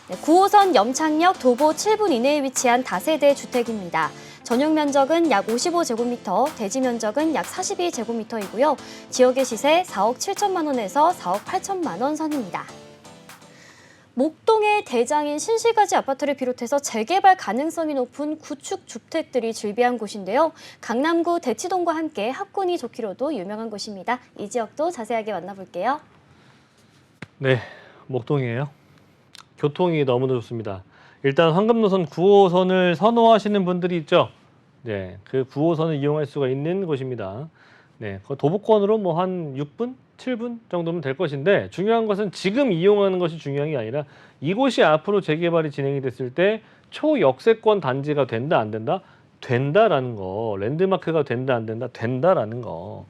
네, 9호선 염창역 도보 7분 이내에 위치한 다세대 주택입니다. 전용 면적은 약 55제곱미터, 대지 면적은 약 42제곱미터이고요. 지역의 시세 4억 7천만 원에서 4억 8천만 원 선입니다. 목동의 대장인 신시가지 아파트를 비롯해서 재개발 가능성이 높은 구축 주택들이 즐비한 곳인데요. 강남구 대치동과 함께 학군이 좋기로도 유명한 곳입니다. 이 지역도 자세하게 만나볼게요. 네, 목동이에요. 교통이 너무나 좋습니다. 일단 황금노선 9호선을 선호하시는 분들이 있죠. 네, 그 9호선을 이용할 수가 있는 곳입니다. 네, 도보권으로 한 6분? 7분 정도면 될 것인데 중요한 것은 지금 이용하는 것이 중요한 게 아니라 이곳이 앞으로 재개발이 진행이 됐을 때 초역세권 단지가 된다 안 된다? 된다라는 거. 랜드마크가 된다 안 된다? 된다라는 거.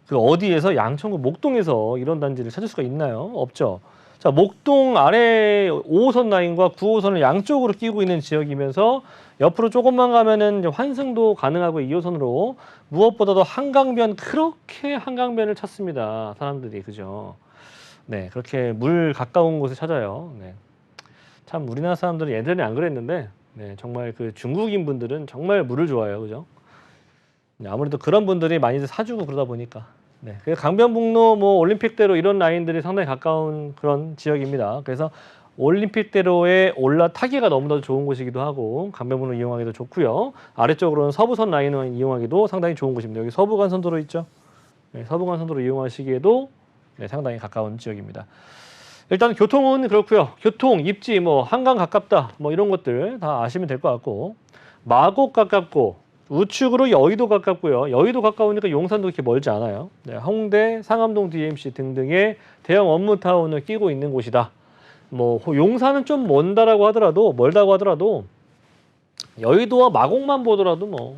그 어디에서 양천구 목동에서 이런 단지를 찾을 수가 있나요? 없죠. 자, 목동 아래 5호선 라인과 9호선을 양쪽으로 끼고 있는 지역이면서 옆으로 조금만 가면은 이제 환승도 가능하고 2호선으로 무엇보다도 한강변 그렇게 한강변을 찾습니다. 사람들이 그죠? 네, 그렇게 물 가까운 곳을 찾아요. 네. 참 우리나라 사람들은 예전에 안 그랬는데 네, 정말 그 중국인 분들은 정말 물을 좋아해요. 그죠? 네, 아무래도 그런 분들이 많이들 사주고 그러다 보니까 네, 그래서 강변북로 뭐 올림픽대로 이런 라인들이 상당히 가까운 그런 지역입니다. 그래서 올림픽대로에 올라타기가 너무나도 좋은 곳이기도 하고 강변북로 이용하기도 좋고요. 아래쪽으로는 서부선 라인을 이용하기도 상당히 좋은 곳입니다. 여기 서부간선도로 있죠. 네, 서부간선도로 이용하시기에도 네, 상당히 가까운 지역입니다. 일단 교통은 그렇고요. 교통, 입지, 뭐 한강 가깝다, 뭐 이런 것들 다 아시면 될 것 같고 마곡 가깝고 우측으로 여의도 가깝고요. 여의도 가까우니까 용산도 그렇게 멀지 않아요. 네, 홍대, 상암동 DMC 등등의 대형 업무타운을 끼고 있는 곳이다. 뭐 용산은 좀 멀다고 하더라도 여의도와 마곡만 보더라도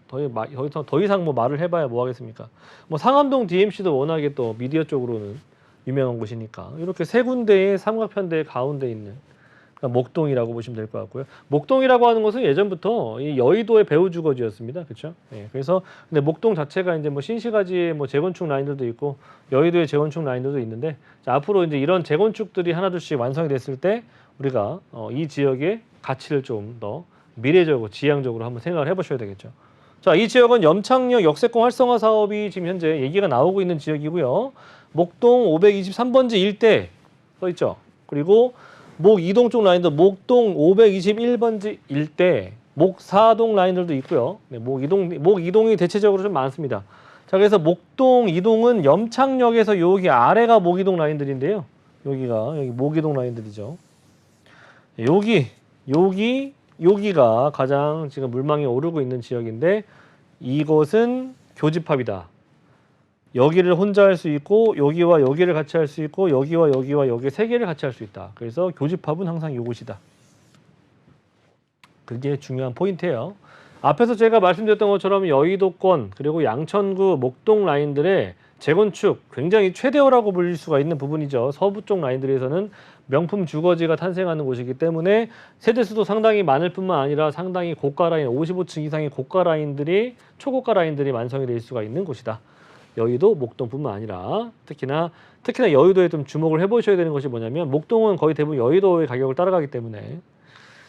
더 이상 뭐 말을 해봐야 뭐 하겠습니까? 뭐 상암동 DMC도 워낙에 또 미디어 쪽으로는 유명한 곳이니까 이렇게 세 군데의 삼각편대 가운데 있는 그러니까 목동이라고 보시면 될 것 같고요. 목동이라고 하는 것은 예전부터 이 여의도의 배후 주거지였습니다. 그렇죠? 예, 그래서 근데 목동 자체가 이제 뭐 신시가지의 뭐 재건축 라인들도 있고 여의도의 재건축 라인들도 있는데 자, 앞으로 이제 이런 재건축들이 하나둘씩 완성이 됐을 때 우리가 이 지역의 가치를 좀 더 미래적으로 지향적으로 한번 생각을 해보셔야 되겠죠. 자, 이 지역은 염창역 역세권 활성화 사업이 지금 현재 얘기가 나오고 있는 지역이고요. 목동 523번지 일대 써 있죠. 그리고 목 2동 쪽 라인도 목동 521번지 일대, 목 4동 라인들도 있고요. 네, 목 2동이 대체적으로 좀 많습니다. 자, 그래서 목동 2동은 염창역에서 여기 아래가 목 2동 라인들인데요. 여기 목 2동 라인들이죠. 여기가 가장 지금 물망이 오르고 있는 지역인데 이곳은 교집합이다. 여기를 혼자 할 수 있고 여기와 여기를 같이 할 수 있고 여기와 여기 세 개를 같이 할 수 있다. 그래서 교집합은 항상 이곳이다. 그게 중요한 포인트예요. 앞에서 제가 말씀드렸던 것처럼 여의도권 그리고 양천구 목동 라인들의 재건축 굉장히 최대호라고 불릴 수가 있는 부분이죠. 서부 쪽 라인들에서는 명품 주거지가 탄생하는 곳이기 때문에 세대수도 상당히 많을 뿐만 아니라 상당히 고가 라인 55층 이상의 고가 라인들이 초고가 라인들이 완성이 될 수가 있는 곳이다. 여의도, 목동뿐만 아니라 특히나 여의도에 좀 주목을 해보셔야 되는 것이 뭐냐면 목동은 거의 대부분 여의도의 가격을 따라가기 때문에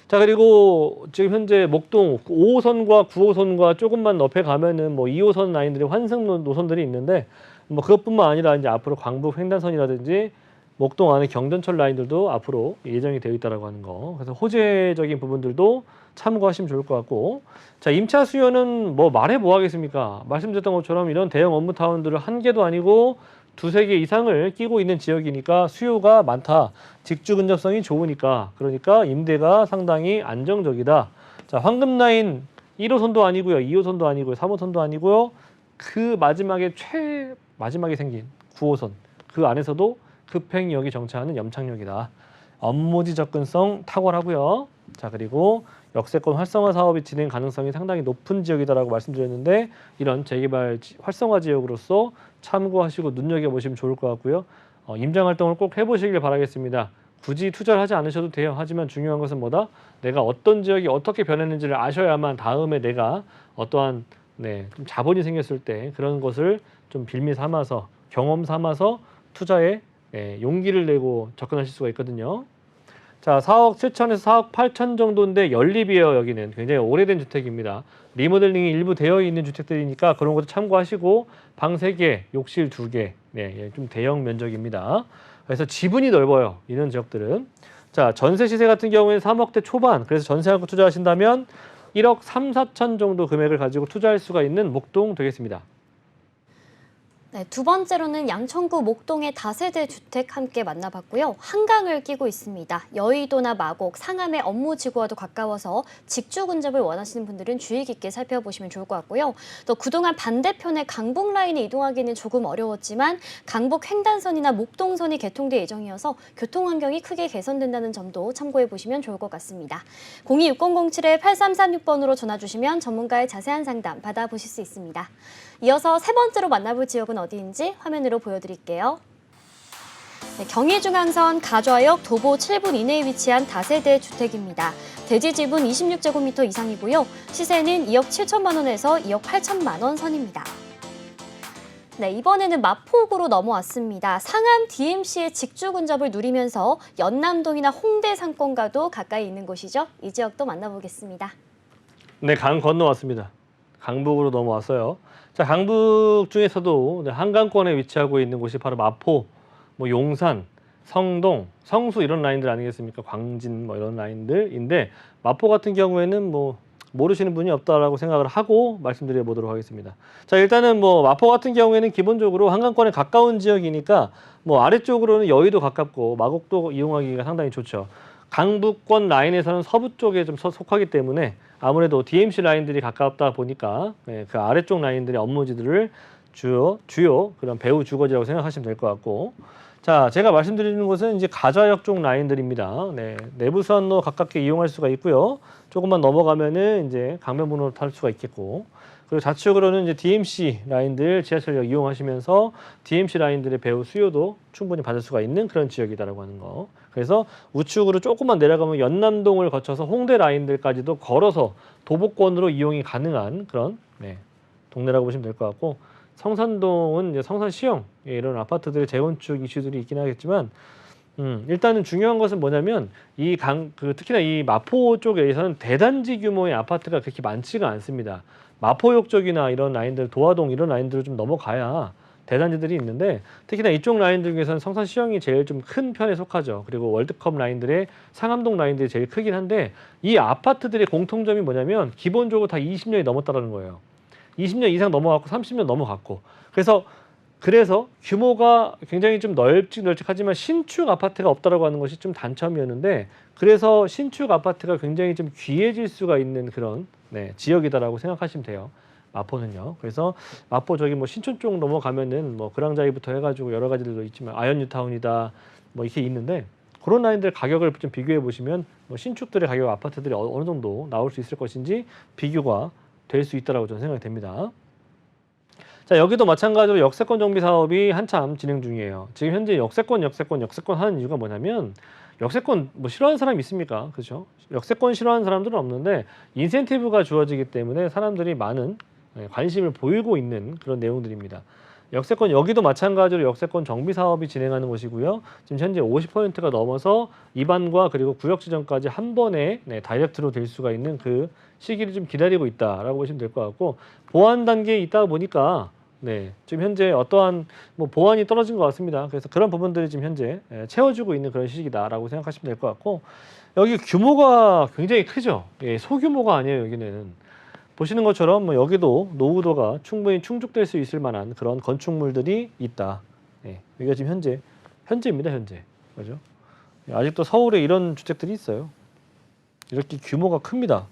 자 그리고 지금 현재 목동 5호선과 9호선과 조금만 옆에 가면은 뭐 2호선 라인들이 환승 노선들이 있는데 뭐 그것뿐만 아니라 이제 앞으로 광북 횡단선이라든지 목동 안에 경전철 라인들도 앞으로 예정이 되어 있다라고 하는 거. 그래서 호재적인 부분들도 참고하시면 좋을 것 같고 자 임차 수요는 뭐 말해 뭐 하겠습니까? 말씀드렸던 것처럼 이런 대형 업무타운들을 한 개도 아니고 두세 개 이상을 끼고 있는 지역이니까 수요가 많다. 직주 근접성이 좋으니까 그러니까 임대가 상당히 안정적이다. 자 황금라인 1호선도 아니고요. 2호선도 아니고요. 3호선도 아니고요. 그 마지막에 생긴 9호선 그 안에서도 급행역이 정차하는 염창역이다. 업무지 접근성 탁월하고요. 자 그리고 역세권 활성화 사업이 진행 가능성이 상당히 높은 지역이다라고 말씀드렸는데 이런 재개발 활성화 지역으로서 참고하시고 눈여겨보시면 좋을 것 같고요. 임장 활동을 꼭 해보시길 바라겠습니다. 굳이 투자를 하지 않으셔도 돼요. 하지만 중요한 것은 뭐다? 내가 어떤 지역이 어떻게 변했는지를 아셔야만 다음에 내가 어떠한 좀 자본이 생겼을 때 그런 것을 좀 빌미 삼아서 경험 삼아서 투자에 용기를 내고 접근하실 수가 있거든요. 자, 4억 7천에서 4억 8천 정도인데 연립이에요. 여기는 굉장히 오래된 주택입니다. 리모델링이 일부 되어 있는 주택들이니까 그런 것도 참고하시고 방 3개, 욕실 2개, 좀 대형 면적입니다. 그래서 지분이 넓어요. 이런 지역들은. 자, 전세 시세 같은 경우에는 3억대 초반, 그래서 전세하고 투자하신다면 1억 3, 4천 정도 금액을 가지고 투자할 수가 있는 목동 되겠습니다. 네, 두 번째로는 양천구 목동의 다세대 주택 함께 만나봤고요. 한강을 끼고 있습니다. 여의도나 마곡, 상암의 업무지구와도 가까워서 직주 근접을 원하시는 분들은 주의 깊게 살펴보시면 좋을 것 같고요. 또 그동안 반대편의 강북 라인에 이동하기는 조금 어려웠지만 강북 횡단선이나 목동선이 개통될 예정이어서 교통 환경이 크게 개선된다는 점도 참고해 보시면 좋을 것 같습니다. 026007-8336번으로 전화 주시면 전문가의 자세한 상담 받아보실 수 있습니다. 이어서 세 번째로 만나볼 지역은 어디인지 화면으로 보여드릴게요. 네, 경의중앙선 가좌역 도보 7분 이내에 위치한 다세대 주택입니다. 대지 지분 26제곱미터 이상이고요. 시세는 2억 7천만 원에서 2억 8천만 원 선입니다. 네, 이번에는 마포구로 넘어왔습니다. 상암 DMC의 직주 근접을 누리면서 연남동이나 홍대 상권과도 가까이 있는 곳이죠. 이 지역도 만나보겠습니다. 네, 강 건너왔습니다. 강북으로 넘어왔어요. 자, 강북 중에서도 한강권에 위치하고 있는 곳이 바로 마포, 뭐 용산, 성동, 성수 이런 라인들 아니겠습니까? 광진 뭐 이런 라인들인데 마포 같은 경우에는 뭐 모르시는 분이 없다라고 생각을 하고 말씀드려 보도록 하겠습니다. 자, 일단은 뭐 마포 같은 경우에는 기본적으로 한강권에 가까운 지역이니까 뭐 아래쪽으로는 여의도 가깝고 마곡도 이용하기가 상당히 좋죠. 강북권 라인에서는 서부 쪽에 좀 속하기 때문에 아무래도 DMC 라인들이 가깝다 보니까 그 아래쪽 라인들의 업무지들을 주요 그런 배후 주거지라고 생각하시면 될 것 같고, 자, 제가 말씀드리는 곳은 이제 가좌역 쪽 라인들입니다. 네, 내부선로 가깝게 이용할 수가 있고요. 조금만 넘어가면은 이제 강변북로를 탈 수가 있겠고, 그리고 좌측으로는 이제 DMC 라인들 지하철역 이용하시면서 DMC 라인들의 배후 수요도 충분히 받을 수가 있는 그런 지역이다라고 하는 거. 그래서 우측으로 조금만 내려가면 연남동을 거쳐서 홍대 라인들까지도 걸어서 도보권으로 이용이 가능한 그런 동네라고 보시면 될 것 같고, 성산동은 이제 성산시형 이런 아파트들의 재건축 이슈들이 있긴 하겠지만 일단은 중요한 것은 뭐냐면 특히나 이 마포 쪽에서는 대단지 규모의 아파트가 그렇게 많지가 않습니다. 마포역 쪽이나 이런 라인들, 도화동 이런 라인들을 좀 넘어가야 대단지들이 있는데, 특히나 이쪽 라인들 중에서는 성산시형이 제일 좀 큰 편에 속하죠. 그리고 월드컵 라인들의 상암동 라인들이 제일 크긴 한데, 이 아파트들의 공통점이 뭐냐면 기본적으로 다 20년이 넘었다라는 거예요. 20년 이상 넘어갔고 30년 넘어갔고, 그래서 규모가 굉장히 좀 널찍널찍하지만 신축 아파트가 없다라고 하는 것이 좀 단점이었는데, 그래서 신축 아파트가 굉장히 좀 귀해질 수가 있는 그런 지역이다라고 생각하시면 돼요. 마포는요. 그래서 마포 저기 뭐 신촌 쪽 넘어가면은 뭐 그랑자이부터 해가지고 여러 가지들도 있지만 아현뉴타운이다 뭐 이렇게 있는데, 그런 라인들 가격을 좀 비교해 보시면 뭐 신축들의 가격 아파트들이 어느 정도 나올 수 있을 것인지 비교가 될 수 있다라고 저는 생각이 됩니다. 자, 여기도 마찬가지로 역세권 정비 사업이 한참 진행 중이에요. 지금 현재 역세권 하는 이유가 뭐냐면, 역세권 뭐 싫어하는 사람이 있습니까? 그렇죠? 역세권 싫어하는 사람들은 없는데 인센티브가 주어지기 때문에 사람들이 많은 관심을 보이고 있는 그런 내용들입니다. 역세권 여기도 마찬가지로 역세권 정비 사업이 진행하는 곳이고요. 지금 현재 50%가 넘어서 입안과 그리고 구역 지정까지 한 번에 다이렉트로 될 수가 있는 그 시기를 좀 기다리고 있다라고 보시면 될 것 같고, 보완 단계에 있다 보니까 지금 현재 어떠한 뭐 보완이 떨어진 것 같습니다. 그래서 그런 부분들이 지금 현재 채워주고 있는 그런 시기다라고 생각하시면 될 것 같고, 여기 규모가 굉장히 크죠. 소규모가 아니에요. 여기는 보시는 것처럼 뭐 여기도 노후도가 충분히 충족될 수 있을 만한 그런 건축물들이 있다. 여기가 지금 현재입니다. 현재. 그죠? 아직도 서울에 이런 주택들이 있어요. 이렇게 규모가 큽니다.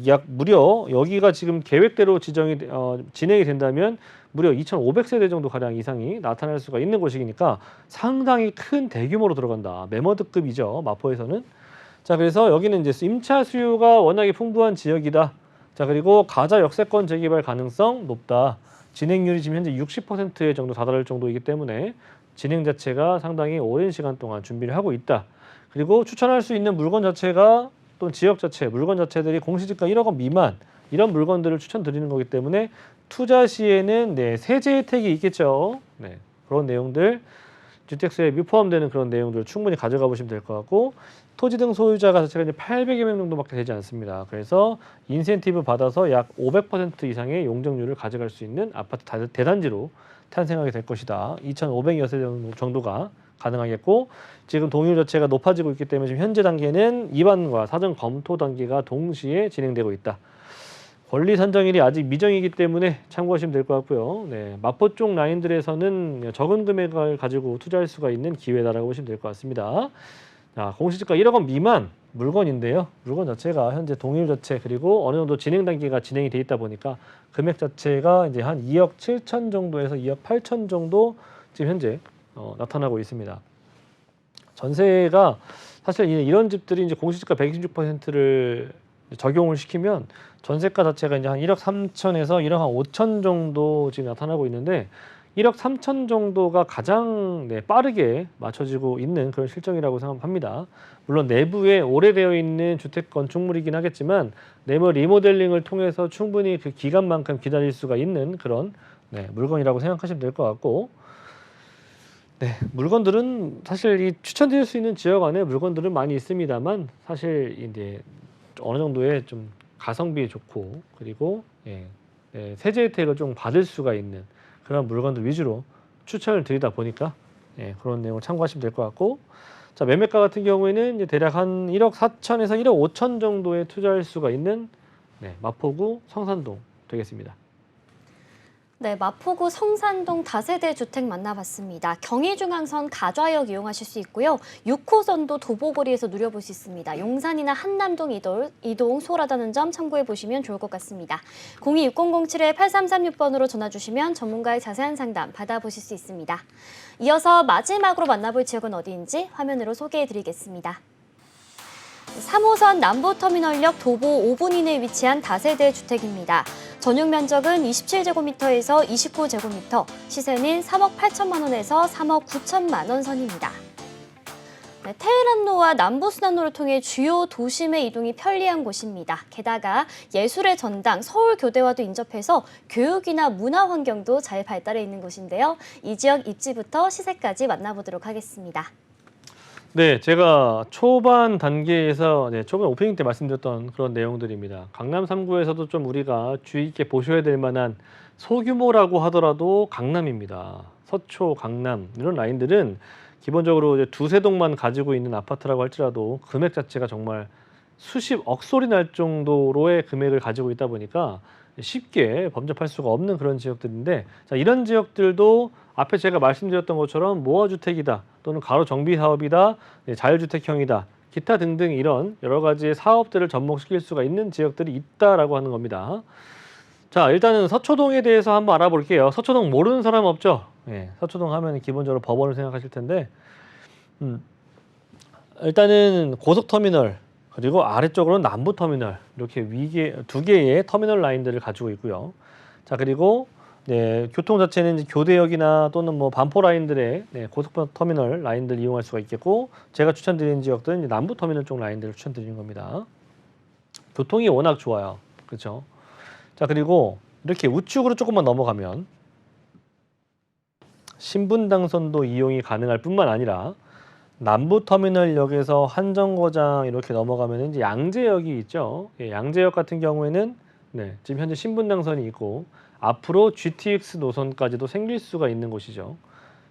약 무려 여기가 지금 계획대로 진행이 된다면 무려 2,500세대 정도 가량 이상이 나타날 수가 있는 곳이니까 상당히 큰 대규모로 들어간다. 매머드급이죠. 마포에서는. 자, 그래서 여기는 이제 임차 수요가 워낙에 풍부한 지역이다. 자, 그리고 가자 역세권 재개발 가능성 높다. 진행률이 지금 현재 60% 정도 다다를 정도이기 때문에 진행 자체가 상당히 오랜 시간 동안 준비를 하고 있다. 그리고 추천할 수 있는 물건 자체가 또는 지역 자체, 물건 자체들이 공시지가 1억 원 미만 이런 물건들을 추천드리는 거기 때문에 투자 시에는 세제 혜택이 있겠죠. 그런 내용들, 주택수에 미포함되는 그런 내용들을 충분히 가져가 보시면 될 것 같고, 토지 등 소유자가 자체가 이제 800여 명 정도밖에 되지 않습니다. 그래서 인센티브 받아서 약 500% 이상의 용적률을 가져갈 수 있는 아파트 대단지로 탄생하게 될 것이다. 2,500여 세 정도가 가능하겠고, 지금 동의율 자체가 높아지고 있기 때문에 지금 현재 단계는 입안과 사전 검토 단계가 동시에 진행되고 있다. 권리 산정일이 아직 미정이기 때문에 참고하시면 될 것 같고요. 네, 마포 쪽 라인들에서는 적은 금액을 가지고 투자할 수가 있는 기회다라고 보시면 될 것 같습니다. 자, 공시지가 1억 원 미만 물건인데요. 물건 자체가 현재 동일 자체 그리고 어느 정도 진행 단계가 진행이 돼 있다 보니까 금액 자체가 이제 한 2억 7천 정도에서 2억 8천 정도 지금 현재 나타나고 있습니다. 전세가 사실 이런 집들이 이제 공시지가 126%를 적용을 시키면 전세가 자체가 이제 한 1억 3천에서 1억 한 5천 정도 지금 나타나고 있는데 1억 3천 정도가 가장 빠르게 맞춰지고 있는 그런 실정이라고 생각합니다. 물론 내부에 오래되어 있는 주택 건축물이긴 하겠지만 내부 리모델링을 통해서 충분히 그 기간만큼 기다릴 수가 있는 그런 물건이라고 생각하시면 될 것 같고 물건들은 사실 이 추천드릴 수 있는 지역 안에 물건들은 많이 있습니다만 사실 이제 어느 정도의 좀 가성비 좋고 그리고 세제 혜택을 좀 받을 수가 있는 그런 물건들 위주로 추천을 드리다 보니까 그런 내용을 참고하시면 될 것 같고 자 매매가 같은 경우에는 이제 대략 한 1억 4천에서 1억 5천 정도에 투자할 수가 있는 마포구 성산동 되겠습니다. 네, 마포구 성산동 다세대 주택 만나봤습니다. 경의중앙선 가좌역 이용하실 수 있고요. 6호선도 도보거리에서 누려볼 수 있습니다. 용산이나 한남동 이동 수월하다는 점 참고해 보시면 좋을 것 같습니다. 026007-8336번으로 전화 주시면 전문가의 자세한 상담 받아보실 수 있습니다. 이어서 마지막으로 만나볼 지역은 어디인지 화면으로 소개해 드리겠습니다. 3호선 남부터미널역 도보 5분 이내에 위치한 다세대 주택입니다. 전용 면적은 27제곱미터에서 29제곱미터, 시세는 3억 8천만 원에서 3억 9천만 원 선입니다. 테헤란로와 남부순환로를 통해 주요 도심의 이동이 편리한 곳입니다. 게다가 예술의 전당 서울교대와도 인접해서 교육이나 문화 환경도 잘 발달해 있는 곳인데요. 이 지역 입지부터 시세까지 만나보도록 하겠습니다. 네, 제가 초반 단계에서 초반 오프닝 때 말씀드렸던 그런 내용들입니다. 강남 3구에서도 좀 우리가 주의 있게 보셔야 될 만한 소규모라고 하더라도 강남입니다. 서초, 강남 이런 라인들은 기본적으로 이제 두세 동만 가지고 있는 아파트라고 할지라도 금액 자체가 정말 수십억 소리 날 정도로의 금액을 가지고 있다 보니까 쉽게 범접할 수가 없는 그런 지역들인데 자, 이런 지역들도 앞에 제가 말씀드렸던 것처럼 모아주택이다 또는 가로 정비 사업이다 자율주택형이다 기타 등등 이런 여러 가지의 사업들을 접목시킬 수가 있는 지역들이 있다라고 하는 겁니다. 자 일단은 서초동에 대해서 한번 알아볼게요. 서초동 모르는 사람 없죠? 서초동 하면 기본적으로 법원을 생각하실 텐데 일단은 고속터미널 그리고 아래쪽으로는 남부터미널 이렇게 두 개의 터미널 라인들을 가지고 있고요. 자 그리고 교통 자체는 이제 교대역이나 또는 뭐 반포 라인들의 고속터미널 라인들 이용할 수가 있겠고 제가 추천드리는 지역들은 이제 남부터미널 쪽 라인들을 추천드리는 겁니다. 교통이 워낙 좋아요. 그렇죠? 자 그리고 이렇게 우측으로 조금만 넘어가면 신분당선도 이용이 가능할 뿐만 아니라 남부터미널역에서 한정거장 이렇게 넘어가면 이제 양재역이 있죠. 양재역 같은 경우에는 지금 현재 신분당선이 있고 앞으로 GTX 노선까지도 생길 수가 있는 곳이죠.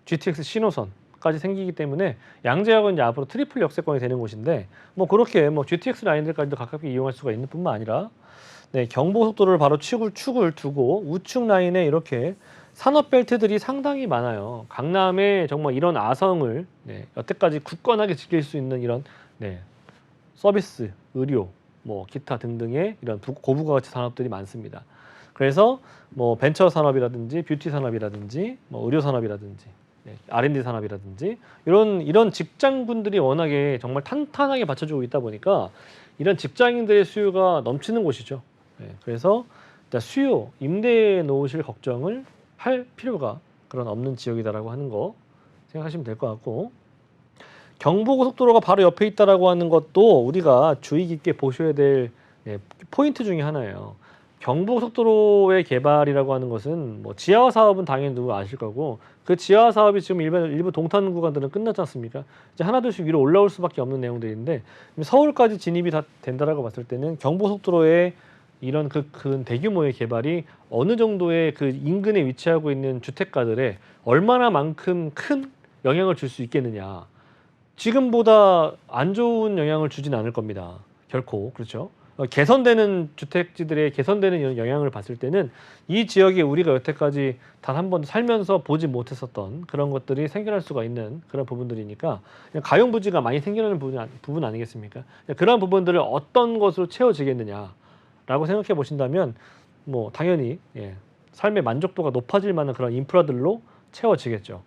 GTX 신호선까지 생기기 때문에 양재역은 이제 앞으로 트리플 역세권이 되는 곳인데 뭐 그렇게 뭐 GTX 라인들까지도 가깝게 이용할 수가 있는 뿐만 아니라 경부고속도로를 바로 축을 두고 우측 라인에 이렇게 산업벨트들이 상당히 많아요. 강남에 정말 이런 아성을 여태까지 굳건하게 지킬 수 있는 이런 서비스, 의료, 뭐 기타 등등의 이런 고부가가치 산업들이 많습니다. 그래서 뭐 벤처 산업이라든지 뷰티 산업이라든지 뭐 의료 산업이라든지 R&D 산업이라든지 이런 직장군들이 워낙에 정말 탄탄하게 받쳐주고 있다 보니까 이런 직장인들의 수요가 넘치는 곳이죠. 그래서 수요, 임대해 놓으실 걱정을 할 필요가 그런 없는 지역이다라고 하는 거 생각하시면 될 것 같고 경부고속도로가 바로 옆에 있다라고 하는 것도 우리가 주의 깊게 보셔야 될 포인트 중에 하나예요. 경부고속도로의 개발이라고 하는 것은 뭐 지하화 사업은 당연히 누구 아실 거고 그 지하화 사업이 지금 일부 동탄 구간들은 끝났지 않습니까? 이제 하나둘씩 위로 올라올 수밖에 없는 내용들인데 서울까지 진입이 다 된다라고 봤을 때는 경부고속도로의 이런 그 대규모의 개발이 어느 정도의 그 인근에 위치하고 있는 주택가들에 얼마나만큼 큰 영향을 줄 수 있겠느냐. 지금보다 안 좋은 영향을 주진 않을 겁니다. 결코. 그렇죠? 개선되는 주택지들의 개선되는 이런 영향을 봤을 때는 이 지역에 우리가 여태까지 단 한 번도 살면서 보지 못했었던 그런 것들이 생겨날 수가 있는 그런 부분들이니까 그냥 가용부지가 많이 생겨나는 부분 아니겠습니까? 그런 부분들을 어떤 것으로 채워지겠느냐라고 생각해 보신다면 뭐 당연히 삶의 만족도가 높아질 만한 그런 인프라들로 채워지겠죠.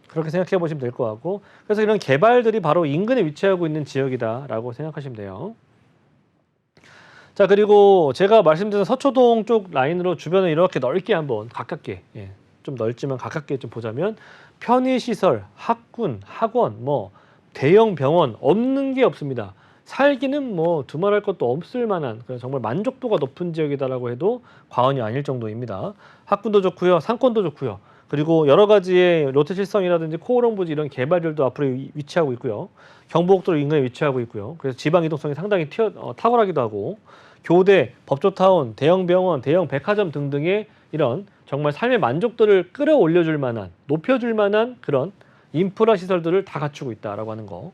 그렇게 생각해 보시면 될 것 같고, 그래서 이런 개발들이 바로 인근에 위치하고 있는 지역이다라고 생각하시면 돼요. 자, 그리고 제가 말씀드린 서초동 쪽 라인으로 주변을 이렇게 넓게 한번 가깝게, 좀 넓지만 가깝게 좀 보자면 편의시설, 학군, 학원, 뭐 대형 병원 없는 게 없습니다. 살기는 뭐 두말할 것도 없을 만한 정말 만족도가 높은 지역이다라고 해도 과언이 아닐 정도입니다. 학군도 좋고요, 상권도 좋고요. 그리고 여러 가지의 롯데칠성이라든지 코오롱부지 이런 개발들도 앞으로 위치하고 있고요. 경부고속도로 인근에 위치하고 있고요. 그래서 지방 이동성이 상당히 탁월하기도 하고, 교대, 법조타운, 대형 병원, 대형 백화점 등등의 이런 정말 삶의 만족도를 끌어올려줄 만한, 높여줄 만한 그런 인프라 시설들을 다 갖추고 있다라고 하는 거.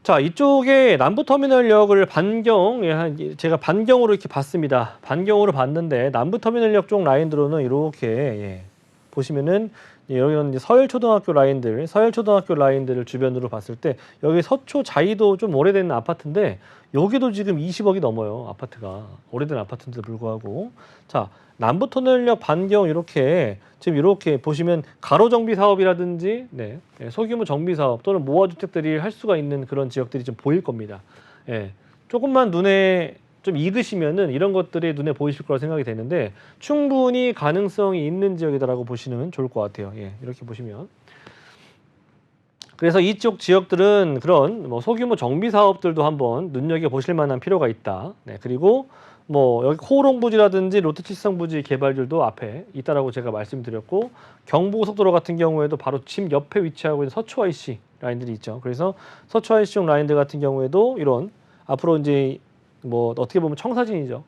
자, 이쪽에 남부터미널역을 제가 반경으로 이렇게 봤습니다. 반경으로 봤는데 남부터미널역 쪽 라인들로는 이렇게 보시면은 여기는 서열초등학교 라인들을 주변으로 봤을 때 여기 서초 자이도 좀 오래된 아파트인데 여기도 지금 20억이 넘어요. 아파트가 오래된 아파트인데도 불구하고. 자, 남부터널역 반경 이렇게 지금 이렇게 보시면 가로 정비 사업이라든지 소규모 정비 사업 또는 모아주택들이 할 수가 있는 그런 지역들이 좀 보일 겁니다. 조금만 눈에 좀 익으시면은 이런 것들이 눈에 보이실 거라 생각이 되는데 충분히 가능성이 있는 지역이다라고 보시면 좋을 것 같아요. 이렇게 보시면. 그래서 이쪽 지역들은 그런 뭐 소규모 정비 사업들도 한번 눈여겨 보실 만한 필요가 있다. 그리고 뭐 여기 코오롱부지라든지 롯데칠성부지 개발들도 앞에 있다라고 제가 말씀드렸고, 경부고속도로 같은 경우에도 바로 집 옆에 위치하고 있는 서초 IC 라인들이 있죠. 그래서 서초 IC용 라인들 같은 경우에도 이런 앞으로 이제 뭐 어떻게 보면 청사진이죠.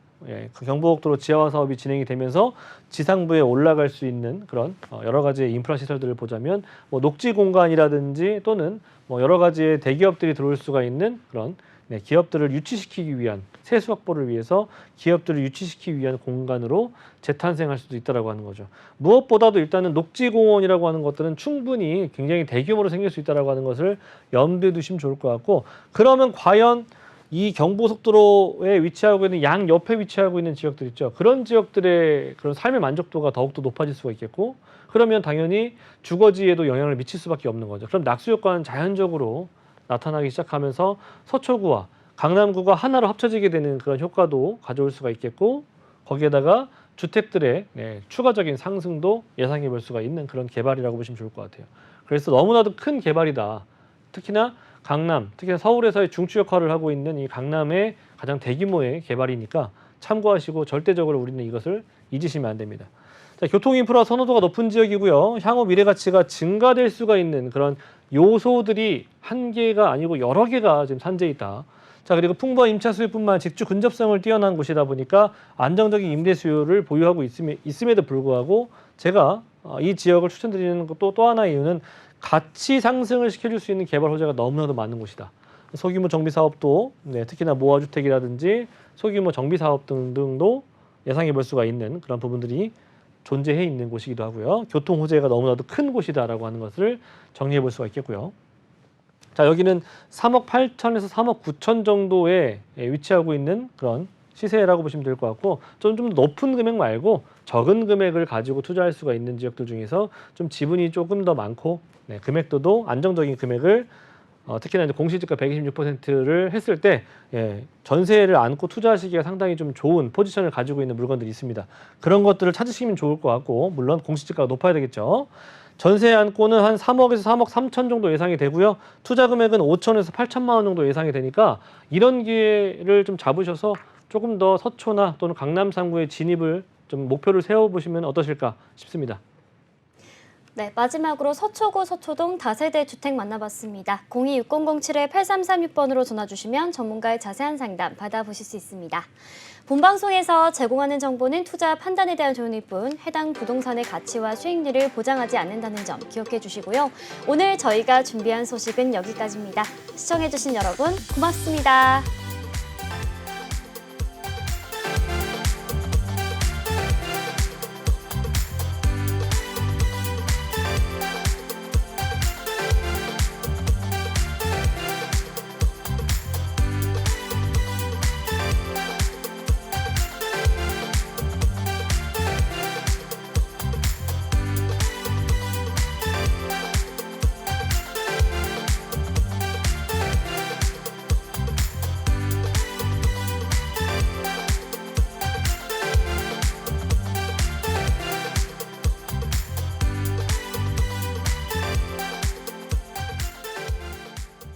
그 경부고속도로 지하화 사업이 진행이 되면서 지상부에 올라갈 수 있는 그런 여러 가지의 인프라 시설들을 보자면 뭐 녹지 공간이라든지 또는 뭐 여러 가지의 대기업들이 들어올 수가 있는 그런 기업들을 유치시키기 위한 세수 확보를 위해서 기업들을 유치시키기 위한 공간으로 재탄생할 수도 있다라고 하는 거죠. 무엇보다도 일단은 녹지공원이라고 하는 것들은 충분히 굉장히 대규모로 생길 수 있다라고 하는 것을 염두에 두시면 좋을 것 같고, 그러면 과연 이 경부고속도로에 위치하고 있는 양 옆에 위치하고 있는 지역들 있죠. 그런 지역들의 그런 삶의 만족도가 더욱더 높아질 수가 있겠고, 그러면 당연히 주거지에도 영향을 미칠 수밖에 없는 거죠. 그럼 낙수 효과는 자연적으로 나타나기 시작하면서 서초구와 강남구가 하나로 합쳐지게 되는 그런 효과도 가져올 수가 있겠고, 거기에다가 주택들의 추가적인 상승도 예상해 볼 수가 있는 그런 개발이라고 보시면 좋을 것 같아요. 그래서 너무나도 큰 개발이다. 특히나 강남, 특히나 서울에서의 중추 역할을 하고 있는 이 강남의 가장 대규모의 개발이니까 참고하시고 절대적으로 우리는 이것을 잊으시면 안 됩니다. 자, 교통인프라 선호도가 높은 지역이고요. 향후 미래 가치가 증가될 수가 있는 그런 요소들이 한 개가 아니고 여러 개가 지금 산재해 있다. 자, 그리고 풍부한 임차 수요뿐만 직주 근접성을 뛰어난 곳이다 보니까 안정적인 임대 수요를 보유하고 있음에도 불구하고 제가 이 지역을 추천드리는 것도 또 하나의 이유는 가치 상승을 시켜줄 수 있는 개발 호재가 너무나도 많은 곳이다. 소규모 정비 사업도 특히나 모아주택이라든지 소규모 정비 사업 등도 예상해 볼 수가 있는 그런 부분들이 존재해 있는 곳이기도 하고요. 교통 호재가 너무나도 큰 곳이다라고 하는 것을 정리해 볼 수가 있겠고요. 자, 여기는 3억 8천에서 3억 9천 정도에 위치하고 있는 그런 시세라고 보시면 될 것 같고, 좀 높은 금액 말고 적은 금액을 가지고 투자할 수가 있는 지역들 중에서 좀 지분이 조금 더 많고 금액도도 안정적인 금액을 특히나 이제 공시지가 126%를 했을 때 전세를 안고 투자하시기가 상당히 좀 좋은 포지션을 가지고 있는 물건들이 있습니다. 그런 것들을 찾으시면 좋을 것 같고, 물론 공시지가가 높아야 되겠죠. 전세 안고는 한 3억에서 3억 3천 정도 예상이 되고요. 투자 금액은 5천에서 8천만 원 정도 예상이 되니까 이런 기회를 좀 잡으셔서 조금 더 서초나 또는 강남 3구의 진입을 좀 목표를 세워보시면 어떠실까 싶습니다. 네, 마지막으로 서초구 서초동 다세대 주택 만나봤습니다. 026007-8336번으로 전화 주시면 전문가의 자세한 상담 받아보실 수 있습니다. 본방송에서 제공하는 정보는 투자 판단에 대한 조언일 뿐 해당 부동산의 가치와 수익률을 보장하지 않는다는 점 기억해 주시고요. 오늘 저희가 준비한 소식은 여기까지입니다. 시청해 주신 여러분 고맙습니다.